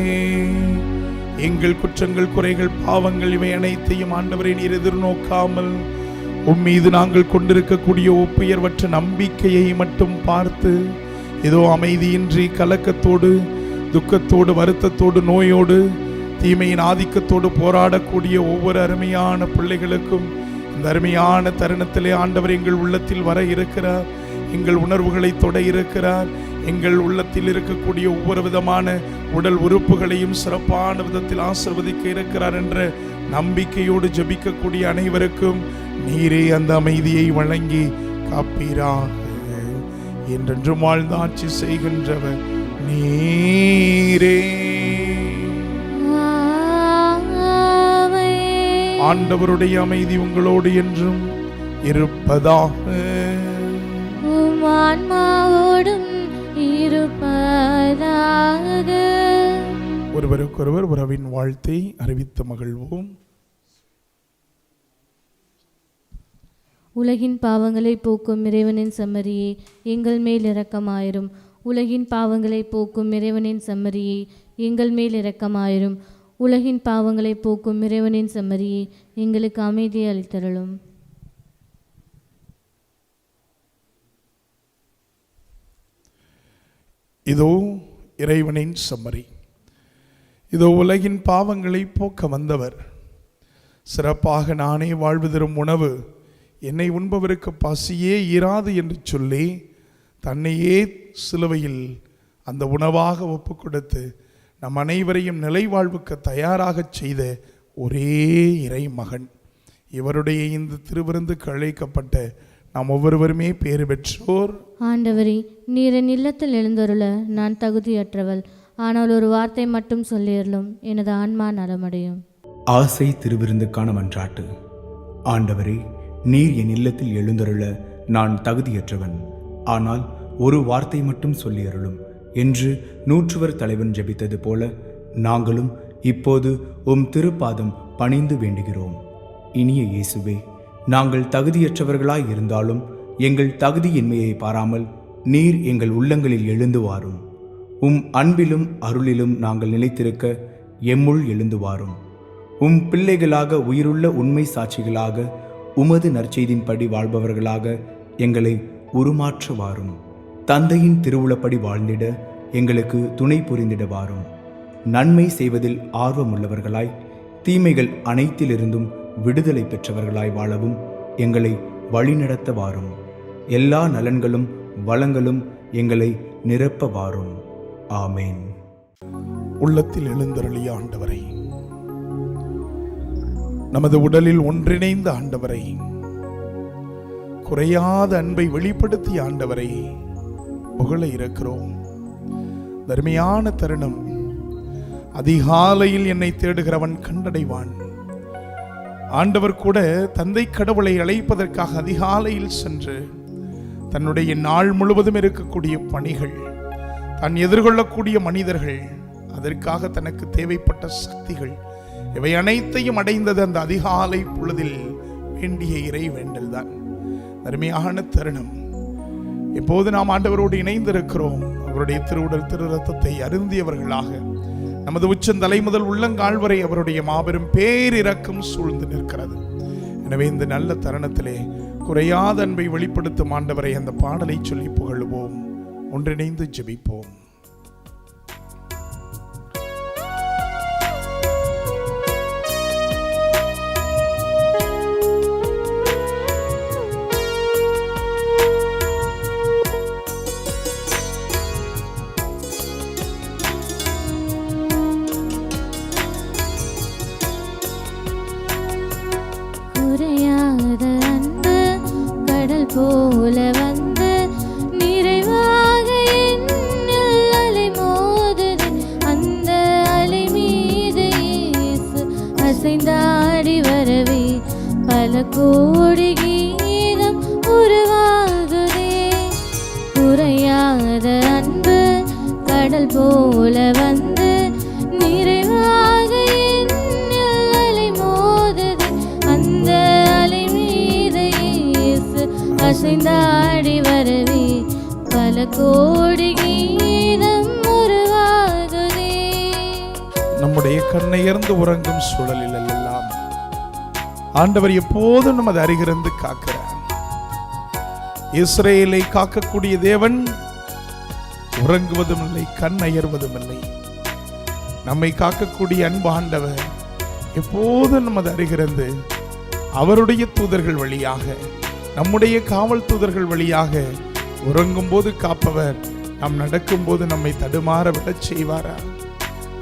எங்கள் குற்றங்கள், குறைகள், பாவங்கள் இவை அனைத்தையும் ஆண்டவரை நீர் எதிர்நோக்காமல் உம்மீது நாங்கள் கொண்டிருக்கக்கூடிய ஒப்புயர்வற்ற நம்பிக்கையை மட்டும் பார்த்து, ஏதோ அமைதியின்றி கலக்கத்தோடு, துக்கத்தோடு, வருத்தத்தோடு, நோயோடு, தீமையின் ஆதிக்கத்தோடு போராடக்கூடிய ஒவ்வொரு அருமையான பிள்ளைகளுக்கும் இந்த அருமையான தருணத்திலே ஆண்டவர் எங்கள் உள்ளத்தில் வர இருக்கிறார். எங்கள் உணர்வுகளை தொட இருக்கிறார். எங்கள் உள்ளத்தில் இருக்கக்கூடிய ஒவ்வொரு விதமான உடல் உறுப்புகளையும் சிறப்பான விதத்தில் ஆசீர்வதிக்க இருக்கிறார் என்ற நம்பிக்கையோடு ஜெபிக்கக்கூடிய அனைவருக்கும் நீரே அந்த அமைதியை வழங்கி காப்பீராக. என்றென்றும் வாழ்ந்து ஆட்சி செய்கின்றவர் நீரே. ஆண்டவருடைய அமைதி உங்களோடு என்றும் இருப்பதாக. ஆன்மாவோடும் இருப்பதாக. ஒருவருக்கொருவர் உறவின் வாழ்த்தை அறிவித்து மகிழ்வோம். உலகின் பாவங்களை போக்கும் இறைவனின் செம்மறியே, எங்கள் மேல் இரக்கமாயிரும். உலகின் பாவங்களை போக்கும் இறைவனின் செம்மறியே, எங்கள் மேல் இரக்கமாயிரும். உலகின் பாவங்களை போக்கும் இறைவனின் செம்மறியே, எங்களுக்கு அமைதியை அளித்தருளும். இதோ இறைவனின் செம்மறி, இதோ உலகின் பாவங்களை போக்க வந்தவர். சிறப்பாக நானே வாழ்வு தரும் உணவு, என்னை உண்பவருக்கு பசியே இராது என்று சொல்லி தன்னையே சிலுவையில் அந்த உணவாக ஒப்பு கொடுத்து நம் அனைவரையும் நிலைவாழ்வுக்கு தயாராக செய்த ஒரே இறை மகன். இவருடைய இந்த திருவிருந்துக்கு அழைக்கப்பட்ட நாம் ஒவ்வொருவருமே பேறு பெற்றோர். ஆண்டவரே, நீர் என் இல்லத்தில் எழுந்தருள நான் தகுதியற்றவள். ஆனால் ஒரு வார்த்தை மட்டும் சொல்லியறலும் எனது ஆன்மா நலமடையும். ஆசை திருவிருந்துக்கான மன்றாட்டு. ஆண்டவரே, நீர் என் இல்லத்தில் எழுந்தருள நான் தகுதியற்றவன். ஆனால் ஒரு வார்த்தை மட்டும் சொல்லியருளும் என்று நூற்றுவர் தலைவன் ஜெபித்தது போல நாங்களும் இப்போது உம் திருப்பாதம் பணிந்து வேண்டுகிறோம். இனிய இயேசுவே, நாங்கள் தகுதியற்றவர்களாய் இருந்தாலும் எங்கள் தகுதியின்மையை பாராமல் நீர் எங்கள் உள்ளங்களில் எழுந்து வாரும். உம் அன்பிலும் அருளிலும் நாங்கள் நிலைத்திருக்க எம்முள் எழுந்து வாரும். உம் பிள்ளைகளாக உயிருள்ள உண்மை சாட்சிகளாக உமது நற்செய்தின்படி வாழ்பவர்களாக எங்களை உருமாற்ற வாரும். தந்தையின் திருவுளப்படி வாழ்ந்திட எங்களுக்கு துணை புரிந்திட வாரும். நன்மை செய்வதில் ஆர்வமுள்ளவர்களாய் தீமைகள் அனைத்திலிருந்தும் விடுதலை பெற்றவர்களாய் வாழவும் எங்களை வழிநடத்த வாரும். எல்லா நலன்களும் வளங்களும் எங்களை நிரப்ப வாரும். ஆமேன். உள்ளத்தில் எழுந்தருளிய ஆண்டவரை, நமது உடலில் ஒன்றிணைந்த ஆண்டவரை, குறையாத அன்பை வெளிப்படுத்திய ஆண்டவரை புகழ இருக்கிறோம். தர்மையான தருணம். அதிகாலையில் என்னை தேடுகிறவன் கண்டடைவான். ஆண்டவர் கூட தந்தை கடவுளை அழைப்பதற்காக அதிகாலையில் சென்று தன்னுடைய நாள் முழுவதும் இருக்கக்கூடிய பணிகள், தான் எதிர்கொள்ளக்கூடிய மனிதர்கள், அதற்காக தனக்கு தேவைப்பட்ட சக்திகள், இவை அனைத்தையும் அடைந்தது அந்த அதிகாலை பொழுதில் வேண்டிய இறை வேண்டல் தான். அருமையான தருணம். இப்போது நாம் ஆண்டவரோடு இணைந்திருக்கிறோம். அவருடைய திருவுடல் திரு ரத்தத்தை அருந்தியவர்களாக நமது உச்சந்தலை முதல் உள்ளங்கால் வரை அவருடைய மாபெரும் பேரிரக்கம் சூழ்ந்து நிற்கிறது. எனவே இந்த நல்ல தருணத்திலே குறையாத அன்பை வெளிப்படுத்தும் ஆண்டவரை அந்த பாடலை சொல்லி புகழுவோம். ஒன்றிணைந்து ஜெபிப்போம். போல வந்து நிறைவாக என்னில் அலை மோதுது. அந்த அலை மீது இயேசு அசைந்தாடி வரவே பல கோடி கீதம் உருவாகுதே. குறையாத அன்பு கடல் போல வந்து நிறைவாக என்னில் அலை மோதுது. அந்த அலை மீது இயேசு அசைந்தாடி வரவே பல கோடி கீதம் உருவாகுதே. நம்முடைய கண்ணையர்ந்து உறங்கும் சூழலில் எல்லாம் ஆண்டவர் எப்போதும் நமது அருகிருந்து காக்கிறார். இஸ்ரேலை காக்கக்கூடிய தேவன் உறங்குவதும் இல்லை, கண் அயர்வதும் இல்லை. நம்மை காக்கக்கூடிய அன்பு ஆண்டவர் எப்போதும் நமது அருகிருந்து அவருடைய தூதர்கள் வழியாக, நம்முடைய காவல் தூதர்கள் வழியாக உறங்கும் போது காப்பவர் நாம் நடக்கும் போது நம்மை தடுமாற விடச் செய்வாரா?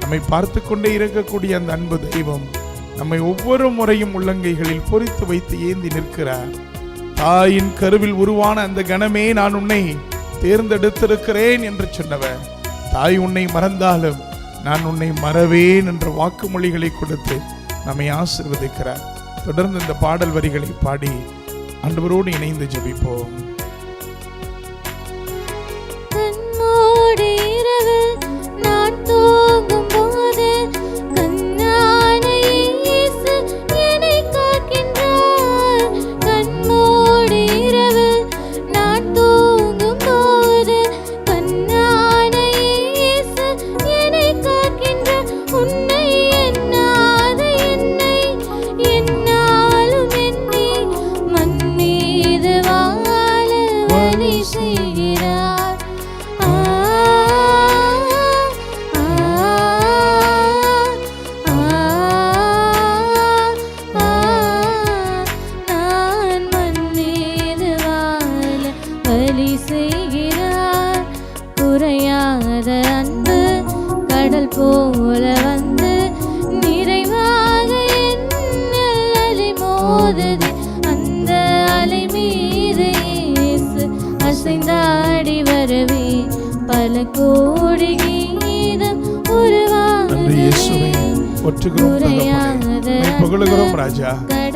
நம்மை பார்த்து கொண்டே இருக்கக்கூடிய அந்த அன்பு தெய்வம் நம்மை ஒவ்வொரு முறையும் உள்ளங்கைகளில் பொறித்து வைத்து ஏந்தி நிற்கிறார். தாயின் கருவில் உருவான அந்த கணமே நான் உன்னை தேர்ந்தெடுத்திருக்கிறேன் என்று சொன்னவர், தாய் உன்னை மறந்தாலும் நான் உன்னை மறவேன் என்ற வாக்குமொழிகளை கொடுத்து நம்மை ஆசீர்வதிக்கிறார். தொடர்ந்து இந்த பாடல் வரிகளை பாடி ஆண்டவரோடு இணைந்து ஜெபிப்போம். குறையாத அன்பு கடல் போல வந்து நிறைவாக என்னில் அலை மோதுது. அந்த அலை மீது கோடி கீதம் நன்றி இயேசுவே, ஒற்றுகிறோம் தகப்பனே, உம்மை புகழுகிறோம் ராஜா.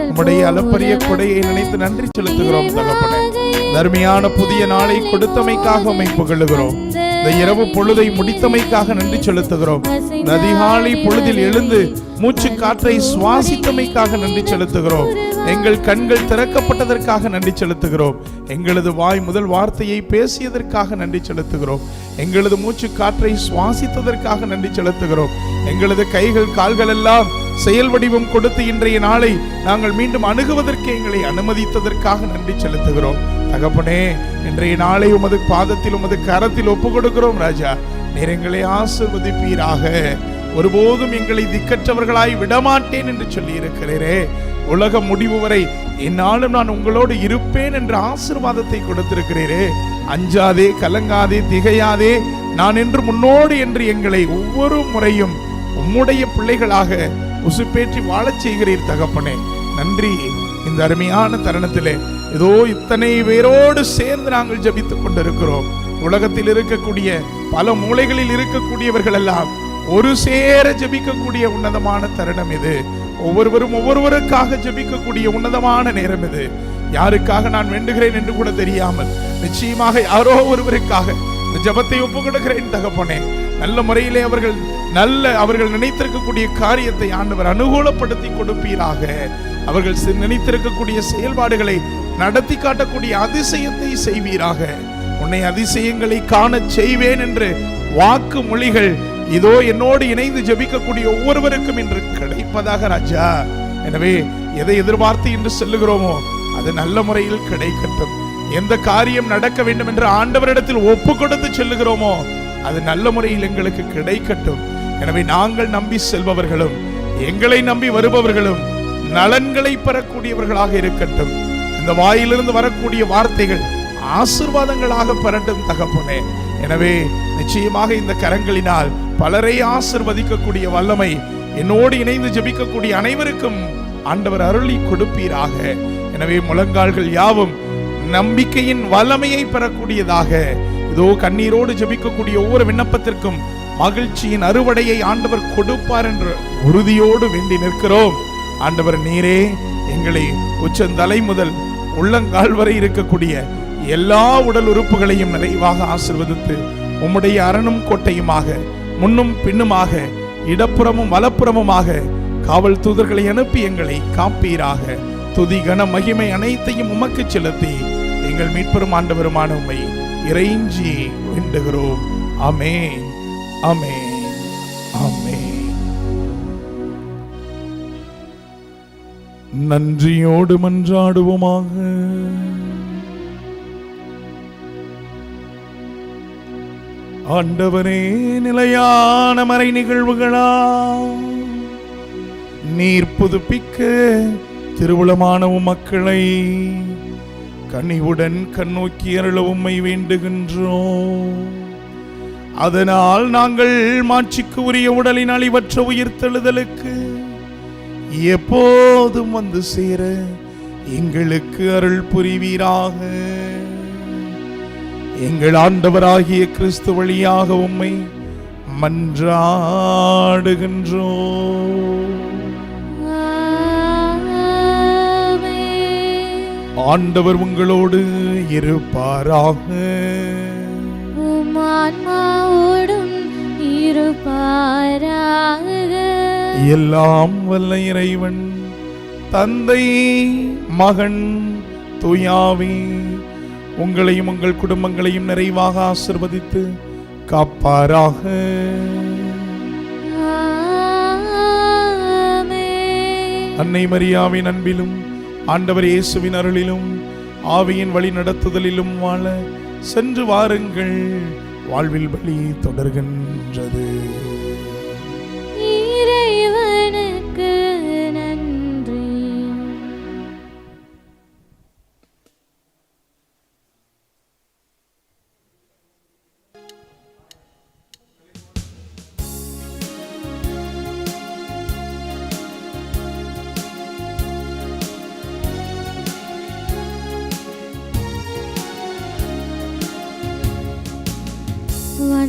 உம்முடைய அளப்பரிய கொடையை நினைத்து நன்றி செலுத்துகிறோம் தகப்பனே. தர்மியான புதிய நாளை கொடுத்தமைக்காக உம்மை புகழுகிறோம். இந்த இரவு பொழுதை முடித்தமைக்காக நன்றி செலுத்துகிறோம். இந்த அதிகாலை பொழுதில் எழுந்து மூச்சு காற்றை சுவாசித்தமைக்காக நன்றி செலுத்துகிறோம். எங்கள் கண்கள் திறக்கப்பட்டதற்காக நன்றி செலுத்துகிறோம். எங்களது வாய் முதல் வார்த்தையை பேசியதற்காக நன்றி செலுத்துகிறோம். எங்களது மூச்சு காற்றை சுவாசித்ததற்காக நன்றி செலுத்துகிறோம். எங்களது கைகள் கால்கள் எல்லாம் செயல் வடிவம் கொடுத்து இன்றைய நாளை நாங்கள் மீண்டும் அணுகுவதற்கு எங்களை அனுமதித்ததற்காக நன்றி செலுத்துகிறோம் தகப்பனே. இன்றைய நாளை உமது பாதத்தில் உமது கரத்தில் ஒப்பு கொடுக்கிறோம் ராஜா. நீர் எங்களை ஆசீர்வதிப்பீராக. ஒருபோதும் எங்களை திக்கற்றவர்களாய் விடமாட்டேன் என்று சொல்லி இருக்கிறீரே. உலக முடிவு வரை என்னாலும் நான் உங்களோடு இருப்பேன் என்ற ஆசீர்வாதத்தை கொடுத்திருக்கிறீரே. அஞ்சாதே, கலங்காதே, திகையாதே, நான் என்று முன்னோடு என்று எங்களை ஒவ்வொரு முறையும் உம்முடைய பிள்ளைகளாக உசுப்பேற்றி வாழச் செய்கிறீர் தகப்பனே. நன்றி. இந்த அருமையான தருணத்திலே ஏதோ இத்தனை பேரோடு சேர்ந்து நாங்கள் ஜபித்துக் கொண்டிருக்கிறோம். உலகத்தில் இருக்கக்கூடிய பல மூலைகளில் இருக்கக்கூடியவர்கள் எல்லாம் ஒரு சேர ஜபிக்கக்கூடிய உன்னதமான தருணம் இது. ஒவ்வொருவரும் ஒவ்வொருவருக்காக ஜபிக்கக்கூடிய உன்னதமான நேரம் இது. யாருக்காக நான் வேண்டுகிறேன் என்று கூட தெரியாமல் நிச்சயமாக யாரோ ஒருவருக்காக இந்த ஜபத்தை ஒப்பு கொடுக்கிறேன் தகப்பனே. நல்ல முறையிலே அவர்கள் நினைத்திருக்கக்கூடிய காரியத்தை ஆண்டவர் அனுகூலப்படுத்தி கொடுப்பீராக. அவர்கள் நினைத்திருக்கக்கூடிய செயல்பாடுகளை நடத்தி காட்டக்கூடிய அதிசயத்தை செய்வீராக. உன்னை அதிசயங்களை காண செய்வேன் என்று வாக்கு மொழிகள் இதோ என்னோடு இணைந்து ஜபிக்கக்கூடிய ஒவ்வொருவருக்கும் இன்று கிடைப்பதாக ராஜா. எனவே எதை எதிர்பார்த்து இன்று செல்லுகிறோமோ அது நல்ல முறையில் கிடைக்கட்டும். எந்த காரியம் நடக்க வேண்டும் என்று ஆண்டவரிடத்தில் ஒப்பு கொடுத்து செல்லுகிறோமோ அது நல்ல முறையில் எங்களுக்கு கிடைக்கட்டும். எனவே நாங்கள் நம்பி செல்பவர்களும் எங்களை நம்பி வருபவர்களும் நலன்களை பெறக்கூடியவர்களாக இருக்கட்டும். இந்த வாயிலிருந்து வரக்கூடிய வார்த்தைகள் ஆசீர்வாதங்களாக பெறட்டும் தகப்பனே. எனவே நிச்சயமாக இந்த கரங்களினால் பலரை ஆசீர்வதிக்கக்கூடிய வல்லமை என்னோடு இணைந்து ஜெபிக்கக்கூடிய அனைவருக்கும் ஆண்டவர் அருளி கொடுப்பீராக. எனவே முழங்கால்கள் யாவும் நம்பிக்கையின் வல்லமையை பெறக்கூடியதாக. இதோ கண்ணீரோடு ஜெபிக்கக்கூடிய ஒவ்வொரு விண்ணப்பத்திற்கும் மகிழ்ச்சியின் அறுவடையை ஆண்டவர் கொடுப்பார் என்று உறுதியோடு வேண்டி நிற்கிறோம். ஆண்டவர் நீரே எங்களை உச்சந்தலை முதல் உள்ளங்கால் வரை இருக்கக்கூடிய எல்லா உடல் உறுப்புகளையும் நிறைவாக ஆசீர்வதித்து உம்முடைய அரணும் கோட்டையுமாக முன்னும் பின்னுமாக இடப்புறமும் வலப்புறமுமாக காவல் தூதர்களை அனுப்பி எங்களை காப்பீராக. துதி கன மகிமை அனைத்தையும் உமக்கு செலுத்தி எங்கள் மீட்பெரும் ஆண்டவருமான உம்மை இறைஞ்சி வேண்டுகிறோம். ஆமென், ஆமென், ஆமென். நன்றியோடு மன்றாடுவோமாக. ஆண்டவரே, நிலையான மறை நிகழ்வுகளா நீர் புதுப்பிக்க திருவுளமான மக்களை கனிவுடன் கண்ணோக்கி அருள உம்மை வேண்டுகின்றோம். அதனால் நாங்கள் மாட்சிக்கு உரிய உடலின் அழிவற்ற உயிர்த்தெழுதலுக்கு எப்போதும் வந்து சேர எங்களுக்கு அருள் புரிவீராக. எங்கள் ஆண்டவராகிய கிறிஸ்து வழியாக உம்மை மன்றாடுகின்றோம். ஆண்டவர் உங்களோடு இருப்பாராக. ஆன்மாவோடும் இருப்பாராக. எல்லாம் வல்ல இறைவன் தந்தை மகன் தூயாவி உங்களையும் உங்கள் குடும்பங்களையும் நிறைவாக ஆசீர்வதித்து காப்பாராக. அன்னை மரியாவின் அன்பிலும் ஆண்டவர் இயேசுவின் அருளிலும் ஆவியின் வழி நடத்துதலிலும் வாழ சென்று வாருங்கள். வாழ்வில் வழி தொடர்கின்றது. இறைவனுக்கு நன்றி.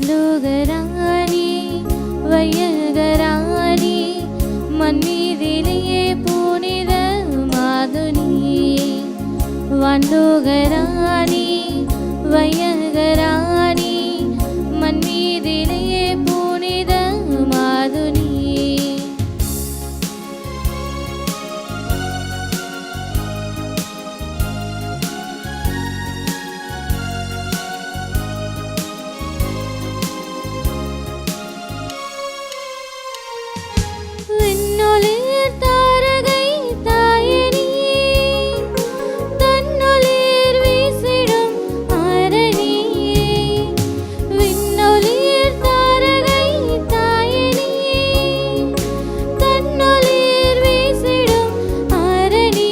வண்டுகராணி வையகராணி மன்மீதிலேயே புனித மாதுனி வண்டுகராணி வையகராணி மன்மீதிலேயே புனித மாதுனி விண்ணொளிர் தாரகை தாயனி தன்னொளிர் வீசிடும் ஆரணி விண்ணொளிர் தாரகை தாயனி தன்னொளிர் வீசிடும் ஆரணி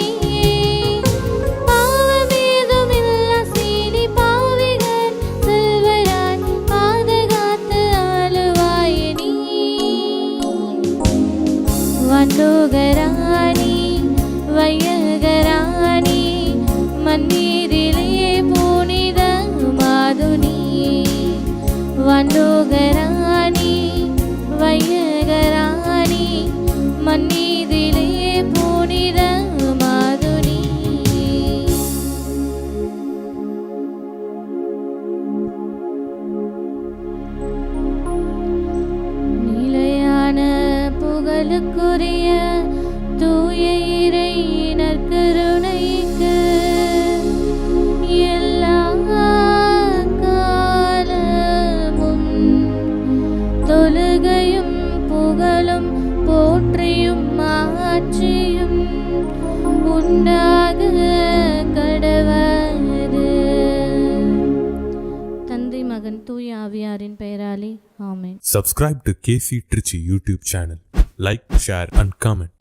பாவமேதுமில்லா சீனி பாவிகர் செல்வராய் பாதுகாத்து ஆளுவாயனி வண்டுகராணி வையகராணி மன்மீதிலேயே புனித மாதுனி வண்டுகராணி வையகராணி மன்மீதிலேயே புனித மாதுனி நிலையான புகழுக்குரிய தூய இறை நற்கருணைக்கு எல்லா காலமும் தொழுகையும் புகழும் போற்றியும் ஆட்சியும் உண்டாக கடவது. தந்தை மகன் தூய ஆவியாரின் பெயராலே ஆமென். Subscribe to KC Trichy YouTube channel. Like, share and comment.